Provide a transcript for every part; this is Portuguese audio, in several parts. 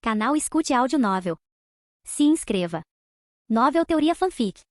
Canal Escute Áudio Novel. Se inscreva. Novel Teoria Fanfic.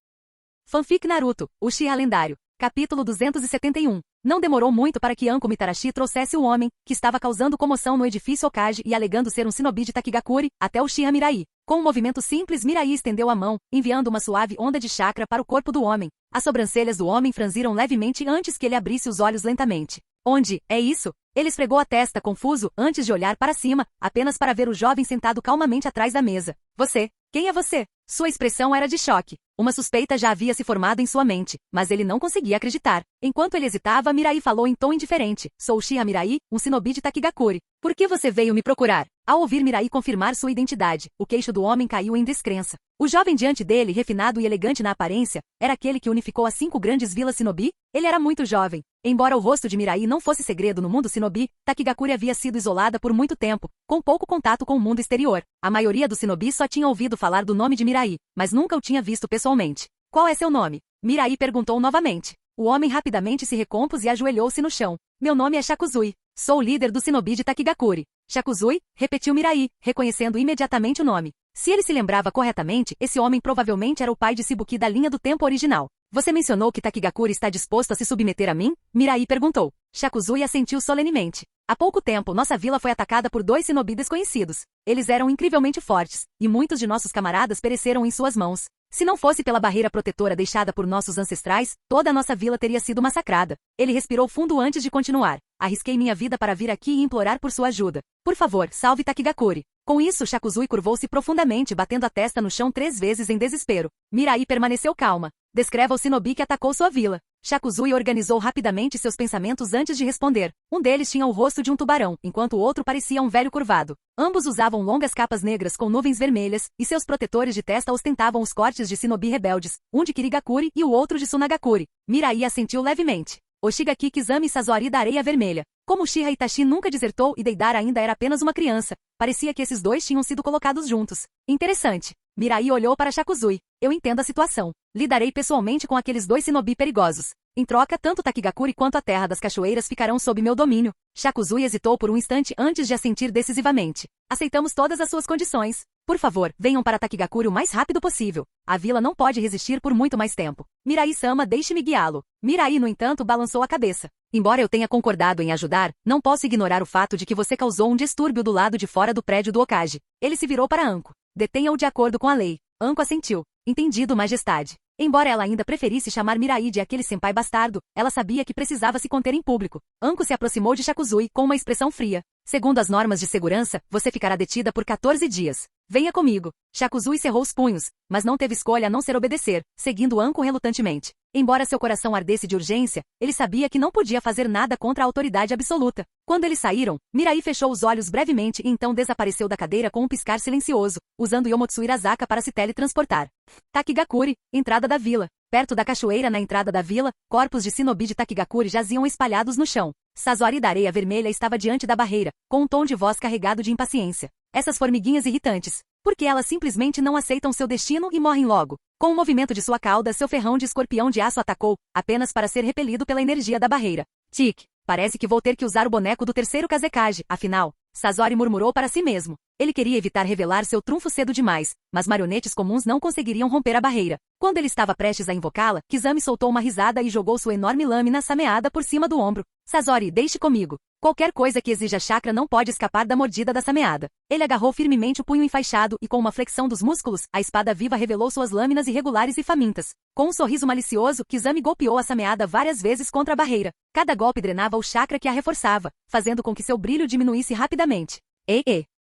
Fanfic Naruto, Uchiha Lendário. Capítulo 271. Não demorou muito para que Anko Mitarashi trouxesse o homem, que estava causando comoção no edifício Okage e alegando ser um shinobi de Takigakure, até Uchiha Mirai. Com um movimento simples, Mirai estendeu a mão, enviando uma suave onda de chakra para o corpo do homem. As sobrancelhas do homem franziram levemente antes que ele abrisse os olhos lentamente. Onde? É isso? Ele esfregou a testa confuso antes de olhar para cima, apenas para ver o jovem sentado calmamente atrás da mesa. Você? Quem é você? Sua expressão era de choque. Uma suspeita já havia se formado em sua mente, mas ele não conseguia acreditar. Enquanto ele hesitava, Mirai falou em tom indiferente. Sou Uchiha Mirai, um shinobi de Takigakure. Por que você veio me procurar? Ao ouvir Mirai confirmar sua identidade, o queixo do homem caiu em descrença. O jovem diante dele, refinado e elegante na aparência, era aquele que unificou as 5 grandes vilas shinobi? Ele era muito jovem. Embora o rosto de Mirai não fosse segredo no mundo shinobi, Takigakure havia sido isolada por muito tempo, com pouco contato com o mundo exterior. A maioria dos shinobi só tinha ouvido falar do nome de Mirai, mas nunca o tinha visto pessoalmente. Qual é seu nome? Mirai perguntou novamente. O homem rapidamente se recompôs e ajoelhou-se no chão. Meu nome é Shakuzui. Sou o líder do shinobi de Takigakure. Shakuzui? Repetiu Mirai, reconhecendo imediatamente o nome. Se ele se lembrava corretamente, esse homem provavelmente era o pai de Shibuki da linha do tempo original. Você mencionou que Takigakure está disposto a se submeter a mim? Mirai perguntou. Shakuzui assentiu solenemente. Há pouco tempo, nossa vila foi atacada por 2 shinobi desconhecidos. Eles eram incrivelmente fortes, e muitos de nossos camaradas pereceram em suas mãos. Se não fosse pela barreira protetora deixada por nossos ancestrais, toda a nossa vila teria sido massacrada. Ele respirou fundo antes de continuar. Arrisquei minha vida para vir aqui e implorar por sua ajuda. Por favor, salve Takigakure. Com isso, Shakuzui curvou-se profundamente, batendo a testa no chão 3 vezes em desespero. Mirai permaneceu calma. Descreva o shinobi que atacou sua vila. Shakuzui organizou rapidamente seus pensamentos antes de responder. Um deles tinha o rosto de um tubarão, enquanto o outro parecia um velho curvado. Ambos usavam longas capas negras com nuvens vermelhas, e seus protetores de testa ostentavam os cortes de shinobi rebeldes, um de Kirigakure e o outro de Tsunagakure. Mirai assentiu levemente. Oshigaki Kizami Sazori da Areia Vermelha. Como Uchiha Itachi nunca desertou e Deidara ainda era apenas uma criança, parecia que esses dois tinham sido colocados juntos. Interessante. Mirai olhou para Shakuzui. Eu entendo a situação. Lidarei pessoalmente com aqueles 2 shinobi perigosos. Em troca, tanto Takigakure quanto a Terra das Cachoeiras ficarão sob meu domínio. Shakuzui hesitou por um instante antes de assentir decisivamente. Aceitamos todas as suas condições. Por favor, venham para Takigakure o mais rápido possível. A vila não pode resistir por muito mais tempo. Mirai-sama, deixe-me guiá-lo. Mirai, no entanto, balançou a cabeça. Embora eu tenha concordado em ajudar, não posso ignorar o fato de que você causou um distúrbio do lado de fora do prédio do Okage. Ele se virou para Anko. Detenha-o de acordo com a lei. Anko assentiu. Entendido, majestade. Embora ela ainda preferisse chamar Mirai de aquele senpai bastardo, ela sabia que precisava se conter em público. Anko se aproximou de Shakuzui com uma expressão fria. Segundo as normas de segurança, você ficará detida por 14 dias. Venha comigo. Shakuzui cerrou os punhos, mas não teve escolha a não ser obedecer, seguindo Anko relutantemente. Embora seu coração ardesse de urgência, ele sabia que não podia fazer nada contra a autoridade absoluta. Quando eles saíram, Mirai fechou os olhos brevemente e então desapareceu da cadeira com um piscar silencioso, usando Yomotsu Irazaka para se teletransportar. Takigakure, entrada da vila. Perto da cachoeira na entrada da vila, corpos de shinobi de Takigakure jaziam espalhados no chão. Sazori da Areia Vermelha estava diante da barreira, com um tom de voz carregado de impaciência. Essas formiguinhas irritantes. Por que elas simplesmente não aceitam seu destino e morrem logo? Com um movimento de sua cauda, seu ferrão de escorpião de aço atacou, apenas para ser repelido pela energia da barreira. Tic. Parece que vou ter que usar o boneco do terceiro Kazekage, afinal. Sazori murmurou para si mesmo. Ele queria evitar revelar seu trunfo cedo demais, mas marionetes comuns não conseguiriam romper a barreira. Quando ele estava prestes a invocá-la, Kizami soltou uma risada e jogou sua enorme lâmina sameada por cima do ombro. Sazori, deixe comigo. Qualquer coisa que exija chakra não pode escapar da mordida da sameada. Ele agarrou firmemente o punho enfaixado e com uma flexão dos músculos, a espada viva revelou suas lâminas irregulares e famintas. Com um sorriso malicioso, Kizami golpeou a sameada várias vezes contra a barreira. Cada golpe drenava o chakra que a reforçava, fazendo com que seu brilho diminuísse rapidamente.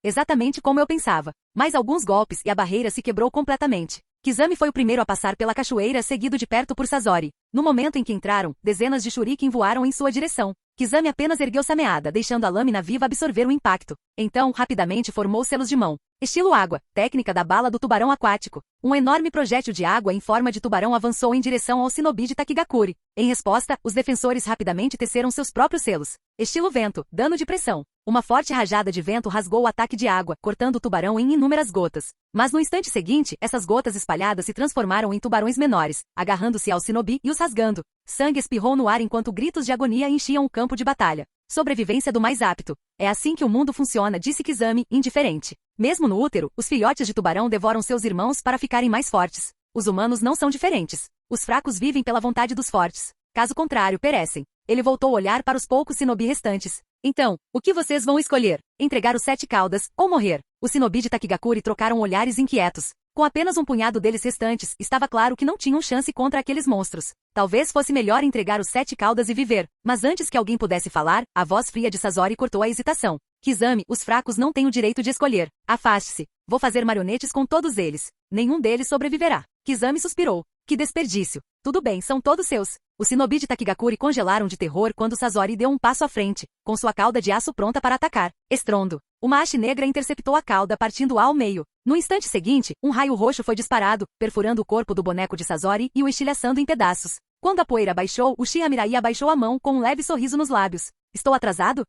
Exatamente como eu pensava. Mais alguns golpes e a barreira se quebrou completamente. Kizami foi o primeiro a passar pela cachoeira, seguido de perto por Sazori. No momento em que entraram, dezenas de shuriken voaram em sua direção. Kizami apenas ergueu sameada, deixando a lâmina viva absorver o impacto. Então, rapidamente formou selos de mão. Estilo água, técnica da bala do tubarão aquático. Um enorme projétil de água em forma de tubarão avançou em direção ao shinobi de Takigakure. Em resposta, os defensores rapidamente teceram seus próprios selos. Estilo vento, dano de pressão. Uma forte rajada de vento rasgou o ataque de água, cortando o tubarão em inúmeras gotas. Mas no instante seguinte, essas gotas espalhadas se transformaram em tubarões menores, agarrando-se ao shinobi e os rasgando. Sangue espirrou no ar enquanto gritos de agonia enchiam o campo campo de batalha. Sobrevivência do mais apto. É assim que o mundo funciona, disse Kizami, indiferente. Mesmo no útero, os filhotes de tubarão devoram seus irmãos para ficarem mais fortes. Os humanos não são diferentes. Os fracos vivem pela vontade dos fortes. Caso contrário, perecem. Ele voltou a olhar para os poucos shinobi restantes. Então, o que vocês vão escolher? Entregar os 7 caudas, ou morrer? Os shinobi de Takigakuri trocaram olhares inquietos. Com apenas um punhado deles restantes, estava claro que não tinham chance contra aqueles monstros. Talvez fosse melhor entregar os 7 caudas e viver. Mas antes que alguém pudesse falar, a voz fria de Sasori cortou a hesitação. Kizami, os fracos não têm o direito de escolher. Afaste-se. Vou fazer marionetes com todos eles. Nenhum deles sobreviverá. Kizami suspirou. Que desperdício. Tudo bem, são todos seus. Os shinobi de Takigakuri congelaram de terror quando Sasori deu um passo à frente, com sua cauda de aço pronta para atacar. Estrondo. Uma haste negra interceptou a cauda, partindo-a ao meio. No instante seguinte, um raio roxo foi disparado, perfurando o corpo do boneco de Sasori e o estilhaçando em pedaços. Quando a poeira baixou, Uchiha Mirai abaixou a mão com um leve sorriso nos lábios. Estou atrasado?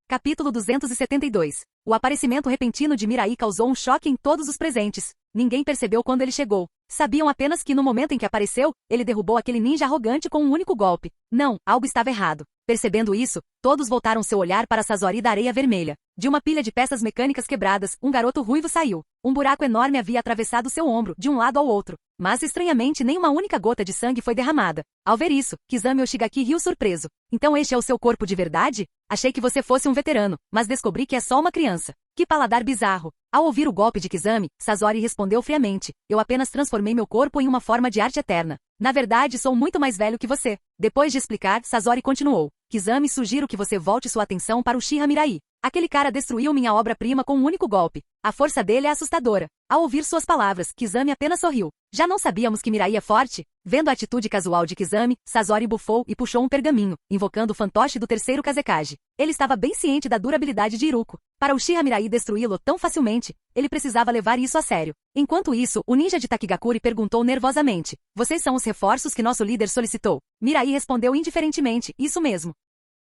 Capítulo 272. O aparecimento repentino de Mirai causou um choque em todos os presentes. Ninguém percebeu quando ele chegou. Sabiam apenas que no momento em que apareceu, ele derrubou aquele ninja arrogante com um único golpe. Não, algo estava errado. Percebendo isso, todos voltaram seu olhar para Sasori da areia vermelha. De uma pilha de peças mecânicas quebradas, um garoto ruivo saiu. Um buraco enorme havia atravessado seu ombro, de um lado ao outro. Mas, estranhamente, nem uma única gota de sangue foi derramada. Ao ver isso, Kizami Oshigaki riu surpreso. Então este é o seu corpo de verdade? Achei que você fosse um veterano, mas descobri que é só uma criança. Que paladar bizarro. Ao ouvir o golpe de Kizami, Sasori respondeu friamente. Eu apenas transformei meu corpo em uma forma de arte eterna. Na verdade, sou muito mais velho que você. Depois de explicar, Sasori continuou. Kizami, sugiro que você volte sua atenção para o Uchiha Mirai. Aquele cara destruiu minha obra-prima com um único golpe. A força dele é assustadora. Ao ouvir suas palavras, Kizami apenas sorriu. Já não sabíamos que Mirai é forte? Vendo a atitude casual de Kizami, Sasori bufou e puxou um pergaminho, invocando o fantoche do terceiro Kazekage. Ele estava bem ciente da durabilidade de Iruko. Para Uchiha Mirai destruí-lo tão facilmente, ele precisava levar isso a sério. Enquanto isso, o ninja de Takigakuri perguntou nervosamente. Vocês são os reforços que nosso líder solicitou? Mirai respondeu indiferentemente, isso mesmo.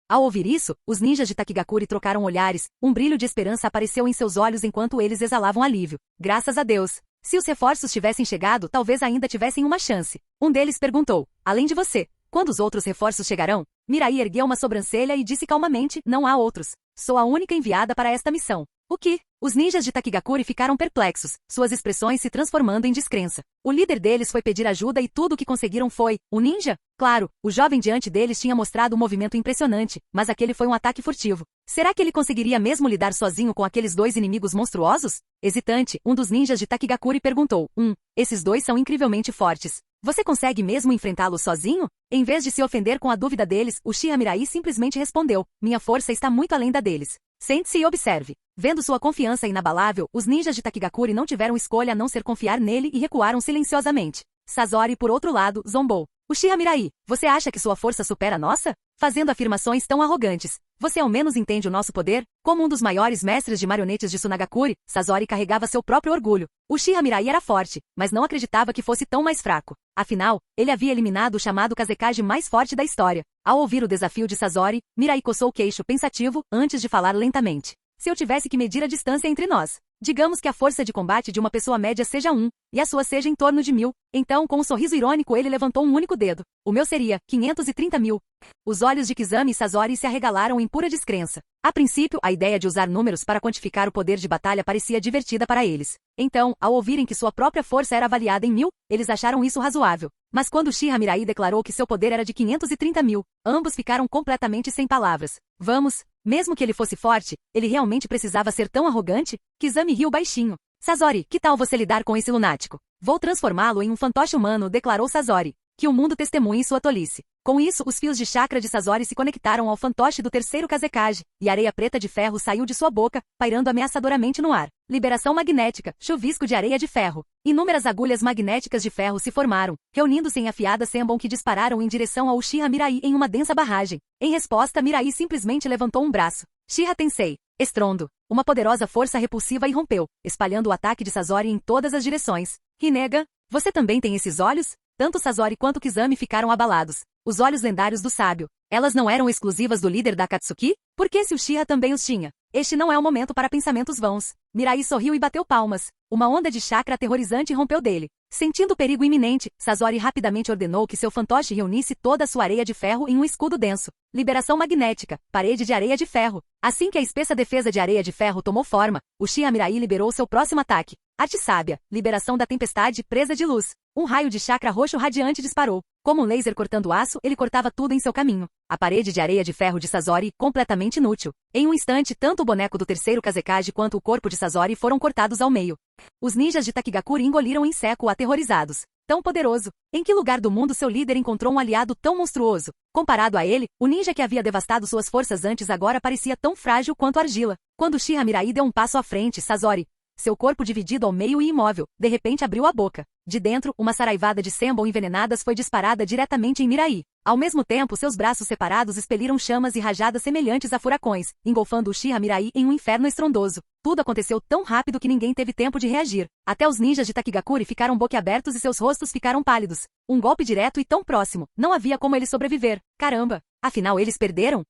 Ao ouvir isso, os ninjas de Takigakuri trocaram olhares, um brilho de esperança apareceu em seus olhos enquanto eles exalavam alívio. Graças a Deus! Se os reforços tivessem chegado, talvez ainda tivessem uma chance. Um deles perguntou, além de você, quando os outros reforços chegarão? Mirai ergueu uma sobrancelha e disse calmamente, não há outros. Sou a única enviada para esta missão. O que? Os ninjas de Takigakuri ficaram perplexos, suas expressões se transformando em descrença. O líder deles foi pedir ajuda e tudo o que conseguiram foi, um ninja? Claro, o jovem diante deles tinha mostrado um movimento impressionante, mas aquele foi um ataque furtivo. Será que ele conseguiria mesmo lidar sozinho com aqueles dois inimigos monstruosos? Hesitante, um dos ninjas de Takigakuri perguntou, esses dois são incrivelmente fortes. Você consegue mesmo enfrentá-los sozinho? Em vez de se ofender com a dúvida deles, Uchiha Mirai simplesmente respondeu, minha força está muito além da deles. Sente-se e observe. Vendo sua confiança inabalável, os ninjas de Takigakuri não tiveram escolha a não ser confiar nele e recuaram silenciosamente. Sasori, por outro lado, zombou. Uchiha Mirai, você acha que sua força supera a nossa? Fazendo afirmações tão arrogantes. Você ao menos entende o nosso poder? Como um dos maiores mestres de marionetes de Tsunagakuri, Sasori carregava seu próprio orgulho. Uchiha Mirai era forte, mas não acreditava que fosse tão mais fraco. Afinal, ele havia eliminado o chamado Kazekage mais forte da história. Ao ouvir o desafio de Sasori, Mirai coçou o queixo pensativo antes de falar lentamente. Se eu tivesse que medir a distância entre nós, digamos que a força de combate de uma pessoa média seja 1, e a sua seja em torno de 1000, então com um sorriso irônico ele levantou um único dedo. O meu seria 530.000. Os olhos de Kizami e Sasori se arregalaram em pura descrença. A princípio, a ideia de usar números para quantificar o poder de batalha parecia divertida para eles. Então, ao ouvirem que sua própria força era avaliada em 1000, eles acharam isso razoável. Mas quando Uchiha Mirai declarou que seu poder era de 530.000, ambos ficaram completamente sem palavras. Vamos, mesmo que ele fosse forte, ele realmente precisava ser tão arrogante? Kizami riu baixinho. Sasori, que tal você lidar com esse lunático? Vou transformá-lo em um fantoche humano, declarou Sasori. Que o mundo testemunhe sua tolice. Com isso, os fios de chakra de Sasori se conectaram ao fantoche do terceiro Kazekage, e areia preta de ferro saiu de sua boca, pairando ameaçadoramente no ar. Liberação magnética, chuvisco de areia de ferro. Inúmeras agulhas magnéticas de ferro se formaram, reunindo-se em afiada Senbon que dispararam em direção ao Uchiha Mirai em uma densa barragem. Em resposta, Mirai simplesmente levantou um braço. Shiha Tensei. Estrondo. Uma poderosa força repulsiva irrompeu, espalhando o ataque de Sasori em todas as direções. Rinnegan, você também tem esses olhos? Tanto Sasori quanto Kizami ficaram abalados. Os olhos lendários do sábio. Elas não eram exclusivas do líder da Akatsuki? Por que se o Uchiha também os tinha? Este não é o momento para pensamentos vãos. Mirai sorriu e bateu palmas. Uma onda de chakra aterrorizante rompeu dele. Sentindo o perigo iminente, Sasori rapidamente ordenou que seu fantoche reunisse toda a sua areia de ferro em um escudo denso. Liberação magnética, parede de areia de ferro. Assim que a espessa defesa de areia de ferro tomou forma, Uchiha Mirai liberou seu próximo ataque. Arte sábia, liberação da tempestade, presa de luz. Um raio de chakra roxo radiante disparou. Como um laser cortando aço, ele cortava tudo em seu caminho. A parede de areia de ferro de Sasori, completamente inútil. Em um instante, tanto o boneco do terceiro Kazekage quanto o corpo de Sasori foram cortados ao meio. Os ninjas de Takigakure engoliram em seco, aterrorizados. Tão poderoso. Em que lugar do mundo seu líder encontrou um aliado tão monstruoso? Comparado a ele, o ninja que havia devastado suas forças antes agora parecia tão frágil quanto argila. Quando Uchiha Mirai deu um passo à frente, Sasori, seu corpo dividido ao meio e imóvel, de repente abriu a boca. De dentro, uma saraivada de Senbon envenenadas foi disparada diretamente em Mirai. Ao mesmo tempo, seus braços separados expeliram chamas e rajadas semelhantes a furacões, engolfando Uchiha Mirai em um inferno estrondoso. Tudo aconteceu tão rápido que ninguém teve tempo de reagir. Até os ninjas de Takigakure ficaram boquiabertos e seus rostos ficaram pálidos. Um golpe direto e tão próximo. Não havia como eles sobreviver. Caramba! Afinal, eles perderam?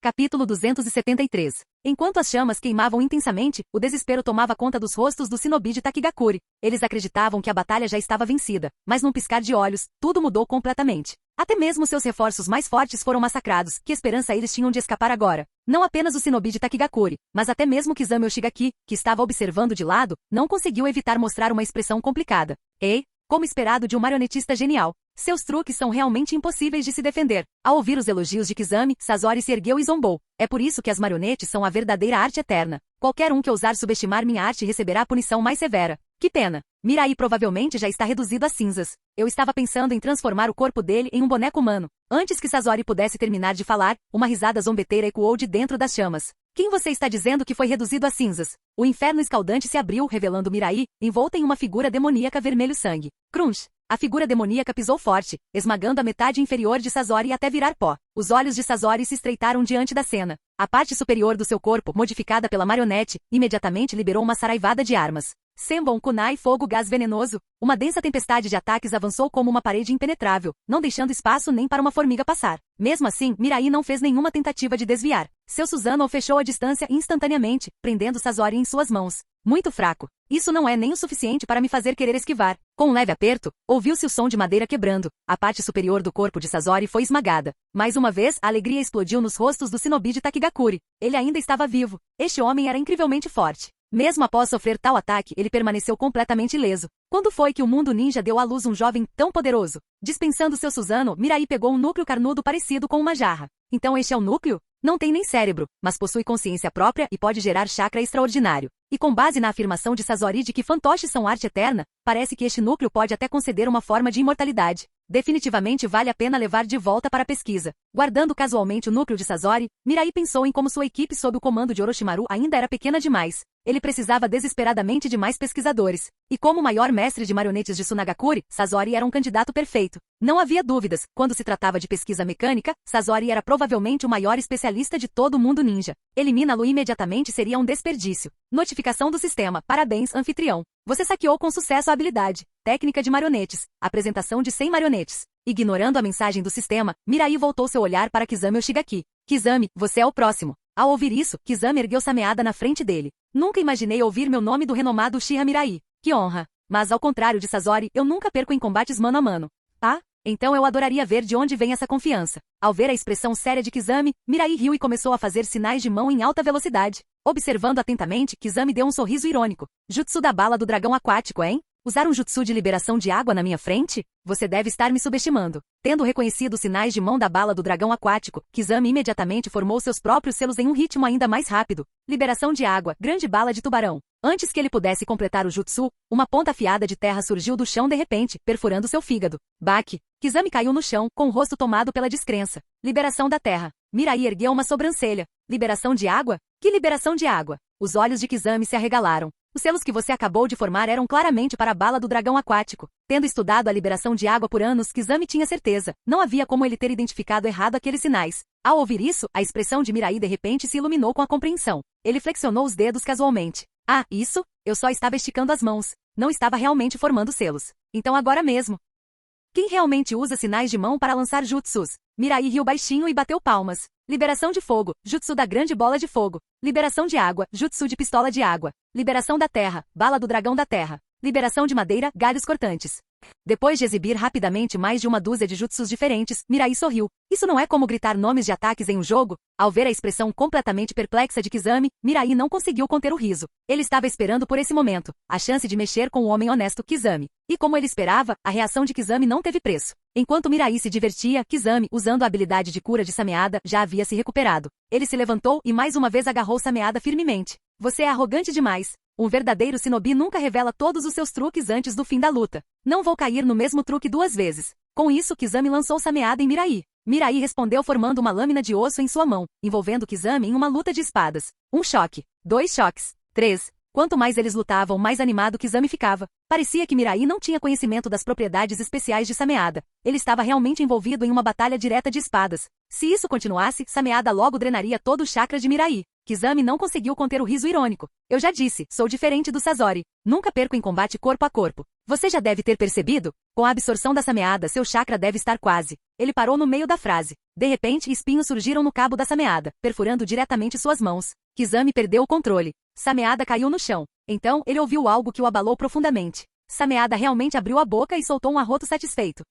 Capítulo 273. Enquanto as chamas queimavam intensamente, o desespero tomava conta dos rostos do shinobi de Takigakure. Eles acreditavam que a batalha já estava vencida, mas num piscar de olhos, tudo mudou completamente. Até mesmo seus reforços mais fortes foram massacrados. Que esperança eles tinham de escapar agora? Não apenas o shinobi de Takigakure, mas até mesmo Kizame Oshigaki, que estava observando de lado, não conseguiu evitar mostrar uma expressão complicada. Ei, como esperado de um marionetista genial. Seus truques são realmente impossíveis de se defender. Ao ouvir os elogios de Kizame, Sasori se ergueu e zombou. É por isso que as marionetes são a verdadeira arte eterna. Qualquer um que ousar subestimar minha arte receberá a punição mais severa. Que pena. Mirai provavelmente já está reduzido a cinzas. Eu estava pensando em transformar o corpo dele em um boneco humano. Antes que Sasori pudesse terminar de falar, uma risada zombeteira ecoou de dentro das chamas. Quem você está dizendo que foi reduzido a cinzas? O inferno escaldante se abriu, revelando Mirai, envolta em uma figura demoníaca vermelho-sangue. Crunch! A figura demoníaca pisou forte, esmagando a metade inferior de Sasori até virar pó. Os olhos de Sasori se estreitaram diante da cena. A parte superior do seu corpo, modificada pela marionete, imediatamente liberou uma saraivada de armas. Senbon, kunai, fogo, gás venenoso. Uma densa tempestade de ataques avançou como uma parede impenetrável, não deixando espaço nem para uma formiga passar. Mesmo assim, Mirai não fez nenhuma tentativa de desviar. Seu Susanoo fechou a distância instantaneamente, prendendo Sasori em suas mãos. Muito fraco. Isso não é nem o suficiente para me fazer querer esquivar. Com um leve aperto, ouviu-se o som de madeira quebrando. A parte superior do corpo de Sasori foi esmagada. Mais uma vez, a alegria explodiu nos rostos do shinobi de Takigakure. Ele ainda estava vivo. Este homem era incrivelmente forte. Mesmo após sofrer tal ataque, ele permaneceu completamente ileso. Quando foi que o mundo ninja deu à luz um jovem tão poderoso? Dispensando seu Susanoo, Mirai pegou um núcleo carnudo parecido com uma jarra. Então este é o núcleo? Não tem nem cérebro, mas possui consciência própria e pode gerar chakra extraordinário. E com base na afirmação de Sasori de que fantoches são arte eterna, parece que este núcleo pode até conceder uma forma de imortalidade. Definitivamente vale a pena levar de volta para a pesquisa. Guardando casualmente o núcleo de Sasori, Mirai pensou em como sua equipe sob o comando de Orochimaru ainda era pequena demais. Ele precisava desesperadamente de mais pesquisadores. E como o maior mestre de marionetes de Tsunagakure, Sasori era um candidato perfeito. Não havia dúvidas, quando se tratava de pesquisa mecânica, Sasori era provavelmente o maior especialista de todo o mundo ninja. Eliminá-lo imediatamente seria um desperdício. Notificação do sistema. Parabéns, anfitrião. Você saqueou com sucesso a habilidade. Técnica de marionetes. Apresentação de 100 marionetes. Ignorando a mensagem do sistema, Mirai voltou seu olhar para Kizame Oshigaki. Kizame, você é o próximo. Ao ouvir isso, Kizame ergueu sua meada na frente dele. Nunca imaginei ouvir meu nome do renomado Uchiha Mirai. Que honra. Mas ao contrário de Sasori, eu nunca perco em combates mano a mano. Ah? Então eu adoraria ver de onde vem essa confiança. Ao ver a expressão séria de Kizame, Mirai riu e começou a fazer sinais de mão em alta velocidade. Observando atentamente, Kizame deu um sorriso irônico. Jutsu da bala do dragão aquático, hein? Usar um jutsu de liberação de água na minha frente? Você deve estar me subestimando. Tendo reconhecido os sinais de mão da bala do dragão aquático, Kizame imediatamente formou seus próprios selos em um ritmo ainda mais rápido. Liberação de água, grande bala de tubarão. Antes que ele pudesse completar o jutsu, uma ponta afiada de terra surgiu do chão de repente, perfurando seu fígado. Baque. Kizame caiu no chão, com o rosto tomado pela descrença. Liberação da terra. Mirai ergueu uma sobrancelha. Liberação de água? Que liberação de água? Os olhos de Kizame se arregalaram. Os selos que você acabou de formar eram claramente para a bala do dragão aquático. Tendo estudado a liberação de água por anos, Kizame tinha certeza. Não havia como ele ter identificado errado aqueles sinais. Ao ouvir isso, a expressão de Mirai de repente se iluminou com a compreensão. Ele flexionou os dedos casualmente. Ah, isso? Eu só estava esticando as mãos. Não estava realmente formando selos. Então agora mesmo. Quem realmente usa sinais de mão para lançar jutsus? Mirai riu baixinho e bateu palmas. Liberação de fogo, jutsu da grande bola de fogo. Liberação de água, jutsu de pistola de água. Liberação da terra, bala do dragão da terra. Liberação de madeira, galhos cortantes. Depois de exibir rapidamente mais de uma dúzia de jutsus diferentes, Mirai sorriu. Isso não é como gritar nomes de ataques em um jogo? Ao ver a expressão completamente perplexa de Kizami, Mirai não conseguiu conter o riso. Ele estava esperando por esse momento, a chance de mexer com o homem honesto Kizami. E como ele esperava, a reação de Kizami não teve preço. Enquanto Mirai se divertia, Kizami, usando a habilidade de cura de Sameada, já havia se recuperado. Ele se levantou e mais uma vez agarrou Sameada firmemente. Você é arrogante demais. Um verdadeiro shinobi nunca revela todos os seus truques antes do fim da luta. Não vou cair no mesmo truque 2 vezes. Com isso, Kizami lançou Sameada em Mirai. Mirai respondeu formando uma lâmina de osso em sua mão, envolvendo Kizami em uma luta de espadas. 1 choque, 2 choques, 3. Quanto mais eles lutavam, mais animado Kizami ficava. Parecia que Mirai não tinha conhecimento das propriedades especiais de Sameada. Ele estava realmente envolvido em uma batalha direta de espadas. Se isso continuasse, Sameada logo drenaria todo o chakra de Mirai. Kizami não conseguiu conter o riso irônico. Eu já disse, sou diferente do Sasori. Nunca perco em combate corpo a corpo. Você já deve ter percebido? Com a absorção da Sameada, seu chakra deve estar quase. Ele parou no meio da frase. De repente, espinhos surgiram no cabo da Sameada, perfurando diretamente suas mãos. Kizami perdeu o controle. Sameada caiu no chão. Então, ele ouviu algo que o abalou profundamente. Sameada realmente abriu a boca e soltou um arroto satisfeito.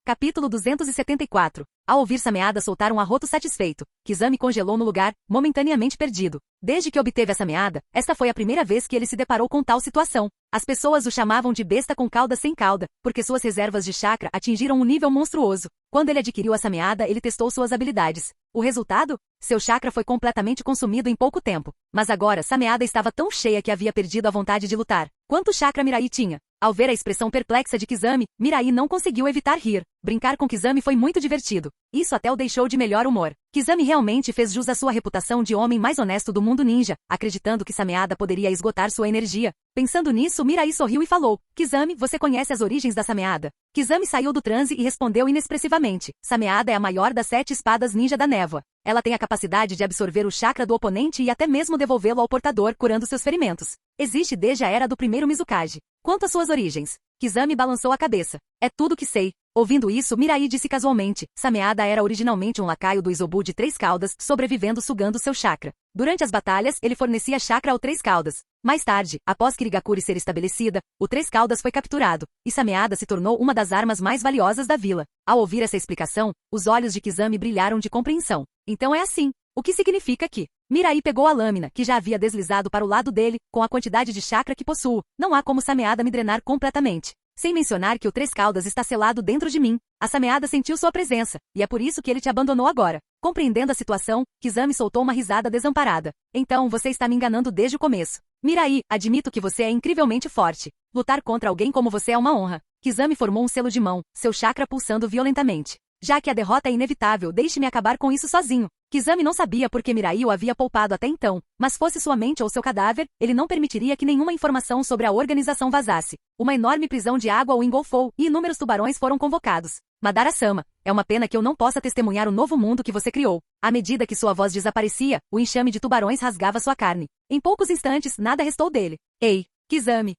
Capítulo 274. Ao ouvir Sameada soltar um arroto satisfeito, Kizami congelou no lugar, momentaneamente perdido. Desde que obteve a Sameada, esta foi a primeira vez que ele se deparou com tal situação. As pessoas o chamavam de besta com cauda sem cauda, porque suas reservas de chakra atingiram um nível monstruoso. Quando ele adquiriu a Sameada, ele testou suas habilidades. O resultado? Seu chakra foi completamente consumido em pouco tempo. Mas agora, Sameada estava tão cheia que havia perdido a vontade de lutar. Quanto chakra Mirai tinha? Ao ver a expressão perplexa de Kizami, Mirai não conseguiu evitar rir. Brincar com Kizami foi muito divertido. Isso até o deixou de melhor humor. Kizami realmente fez jus à sua reputação de homem mais honesto do mundo ninja, acreditando que Sameada poderia esgotar sua energia. Pensando nisso, Mirai sorriu e falou, Kizami, você conhece as origens da Sameada? Kizami saiu do transe e respondeu inexpressivamente, Sameada é a maior das 7 espadas ninja da névoa. Ela tem a capacidade de absorver o chakra do oponente e até mesmo devolvê-lo ao portador, curando seus ferimentos. Existe desde a era do primeiro Mizukage. Quanto às suas origens, Kizami balançou a cabeça. É tudo que sei. Ouvindo isso, Mirai disse casualmente, Sameada era originalmente um lacaio do Izobu de 3 caudas, sobrevivendo sugando seu chakra. Durante as batalhas, ele fornecia chakra ao 3 caudas. Mais tarde, após Kirigakuri ser estabelecida, o 3 caudas foi capturado, e Sameada se tornou uma das armas mais valiosas da vila. Ao ouvir essa explicação, os olhos de Kizami brilharam de compreensão. Então é assim. O que significa que Mirai pegou a lâmina, que já havia deslizado para o lado dele, com a quantidade de chakra que possuo. Não há como Sameada me drenar completamente. Sem mencionar que o 3 caudas está selado dentro de mim. A Sameada sentiu sua presença, e é por isso que ele te abandonou agora. Compreendendo a situação, Kizami soltou uma risada desamparada. Então você está me enganando desde o começo. Mirai, admito que você é incrivelmente forte. Lutar contra alguém como você é uma honra. Kizami formou um selo de mão, seu chakra pulsando violentamente. Já que a derrota é inevitável, deixe-me acabar com isso sozinho. Kizami não sabia por que Mirai o havia poupado até então, mas fosse sua mente ou seu cadáver, ele não permitiria que nenhuma informação sobre a organização vazasse. Uma enorme prisão de água o engolfou, e inúmeros tubarões foram convocados. Madara-sama, é uma pena que eu não possa testemunhar o novo mundo que você criou. À medida que sua voz desaparecia, o enxame de tubarões rasgava sua carne. Em poucos instantes, nada restou dele. Ei, Kizami.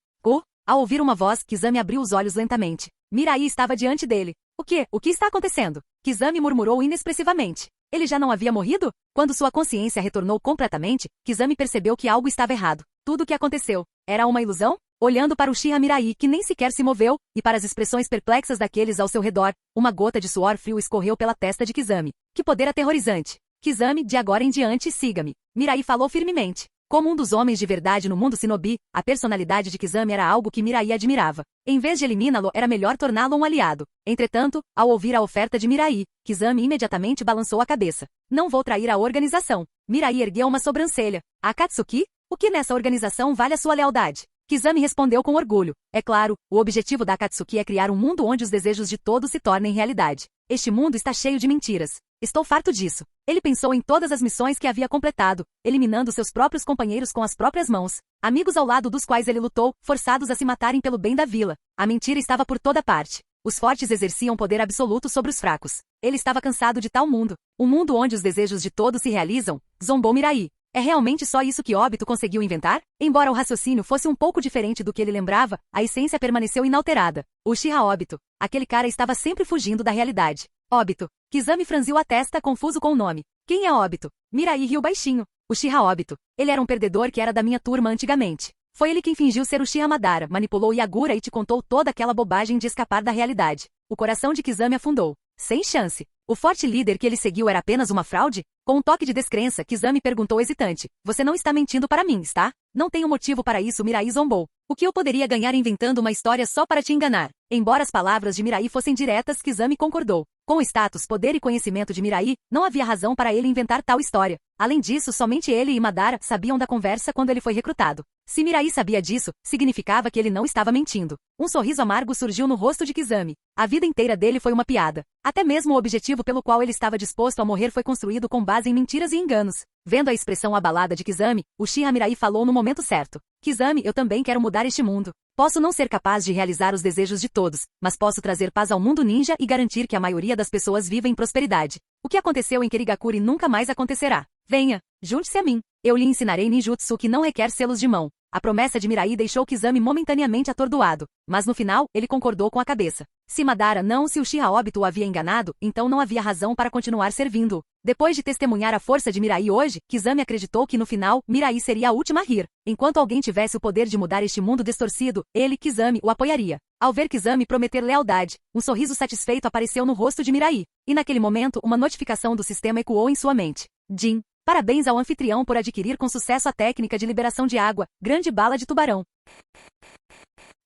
Ao ouvir uma voz, Kizami abriu os olhos lentamente. Mirai estava diante dele. O que? O que está acontecendo? Kizami murmurou inexpressivamente. Ele já não havia morrido? Quando sua consciência retornou completamente, Kizami percebeu que algo estava errado. Tudo o que aconteceu era uma ilusão? Olhando para Uchiha Mirai, que nem sequer se moveu, e para as expressões perplexas daqueles ao seu redor, uma gota de suor frio escorreu pela testa de Kizami. Que poder aterrorizante! Kizami, de agora em diante, siga-me. Mirai falou firmemente. Como um dos homens de verdade no mundo shinobi, a personalidade de Kizami era algo que Mirai admirava. Em vez de eliminá-lo, era melhor torná-lo um aliado. Entretanto, ao ouvir a oferta de Mirai, Kizami imediatamente balançou a cabeça. Não vou trair a organização. Mirai ergueu uma sobrancelha. Akatsuki? O que nessa organização vale a sua lealdade? Kizami respondeu com orgulho. É claro, o objetivo da Akatsuki é criar um mundo onde os desejos de todos se tornem realidade. Este mundo está cheio de mentiras. Estou farto disso. Ele pensou em todas as missões que havia completado, eliminando seus próprios companheiros com as próprias mãos. Amigos ao lado dos quais ele lutou, forçados a se matarem pelo bem da vila. A mentira estava por toda parte. Os fortes exerciam poder absoluto sobre os fracos. Ele estava cansado de tal mundo. Um mundo onde os desejos de todos se realizam, zombou Mirai. É realmente só isso que Obito conseguiu inventar? Embora o raciocínio fosse um pouco diferente do que ele lembrava, a essência permaneceu inalterada. Uchiha Obito. Aquele cara estava sempre fugindo da realidade. Obito. Kizami franziu a testa, confuso com o nome. Quem é Obito? Mirai riu baixinho. Uchiha Obito. Ele era um perdedor que era da minha turma antigamente. Foi ele quem fingiu ser Uchiha Madara, manipulou Yagura e te contou toda aquela bobagem de escapar da realidade. O coração de Kizami afundou. Sem chance. O forte líder que ele seguiu era apenas uma fraude? Com um toque de descrença, Kizami perguntou hesitante. Você não está mentindo para mim, está? Não tenho motivo para isso, Mirai zombou. O que eu poderia ganhar inventando uma história só para te enganar? Embora as palavras de Mirai fossem diretas, Kizami concordou. Com o status, poder e conhecimento de Mirai, não havia razão para ele inventar tal história. Além disso, somente ele e Madara sabiam da conversa quando ele foi recrutado. Se Mirai sabia disso, significava que ele não estava mentindo. Um sorriso amargo surgiu no rosto de Kizami. A vida inteira dele foi uma piada. Até mesmo o objetivo pelo qual ele estava disposto a morrer foi construído com base em mentiras e enganos. Vendo a expressão abalada de Kizami, Uchiha Mirai falou no momento certo. Kizami, eu também quero mudar este mundo. Posso não ser capaz de realizar os desejos de todos, mas posso trazer paz ao mundo ninja e garantir que a maioria das pessoas viva em prosperidade. O que aconteceu em Kirigakuri nunca mais acontecerá. Venha, junte-se a mim. Eu lhe ensinarei ninjutsu que não requer selos de mão. A promessa de Mirai deixou Kizami momentaneamente atordoado, mas no final, ele concordou com a cabeça. Se Madara não, se Uchiha Obito o havia enganado, então não havia razão para continuar servindo-o. Depois de testemunhar a força de Mirai hoje, Kizami acreditou que no final, Mirai seria a última a rir. Enquanto alguém tivesse o poder de mudar este mundo distorcido, ele, Kizami, o apoiaria. Ao ver Kizami prometer lealdade, um sorriso satisfeito apareceu no rosto de Mirai. E naquele momento, uma notificação do sistema ecoou em sua mente. Jin. Parabéns ao anfitrião por adquirir com sucesso a técnica de liberação de água, grande bala de tubarão.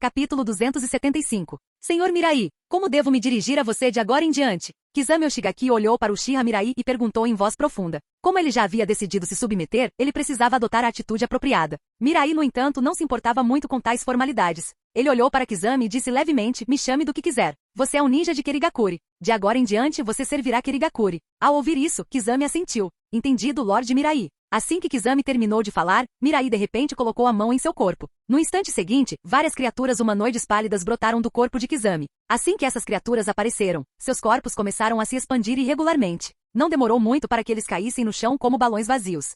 Capítulo 275. Senhor Mirai, como devo me dirigir a você de agora em diante? Kizami Oshigaki olhou para Uchiha Mirai e perguntou em voz profunda. Como ele já havia decidido se submeter, ele precisava adotar a atitude apropriada. Mirai, no entanto, não se importava muito com tais formalidades. Ele olhou para Kizami e disse levemente, me chame do que quiser. Você é um ninja de Kirigakuri. De agora em diante, você servirá Kirigakuri. Ao ouvir isso, Kizami assentiu. Entendido, Lord Mirai. Assim que Kizami terminou de falar, Mirai de repente colocou a mão em seu corpo. No instante seguinte, várias criaturas humanoides pálidas brotaram do corpo de Kizami. Assim que essas criaturas apareceram, seus corpos começaram a se expandir irregularmente. Não demorou muito para que eles caíssem no chão como balões vazios.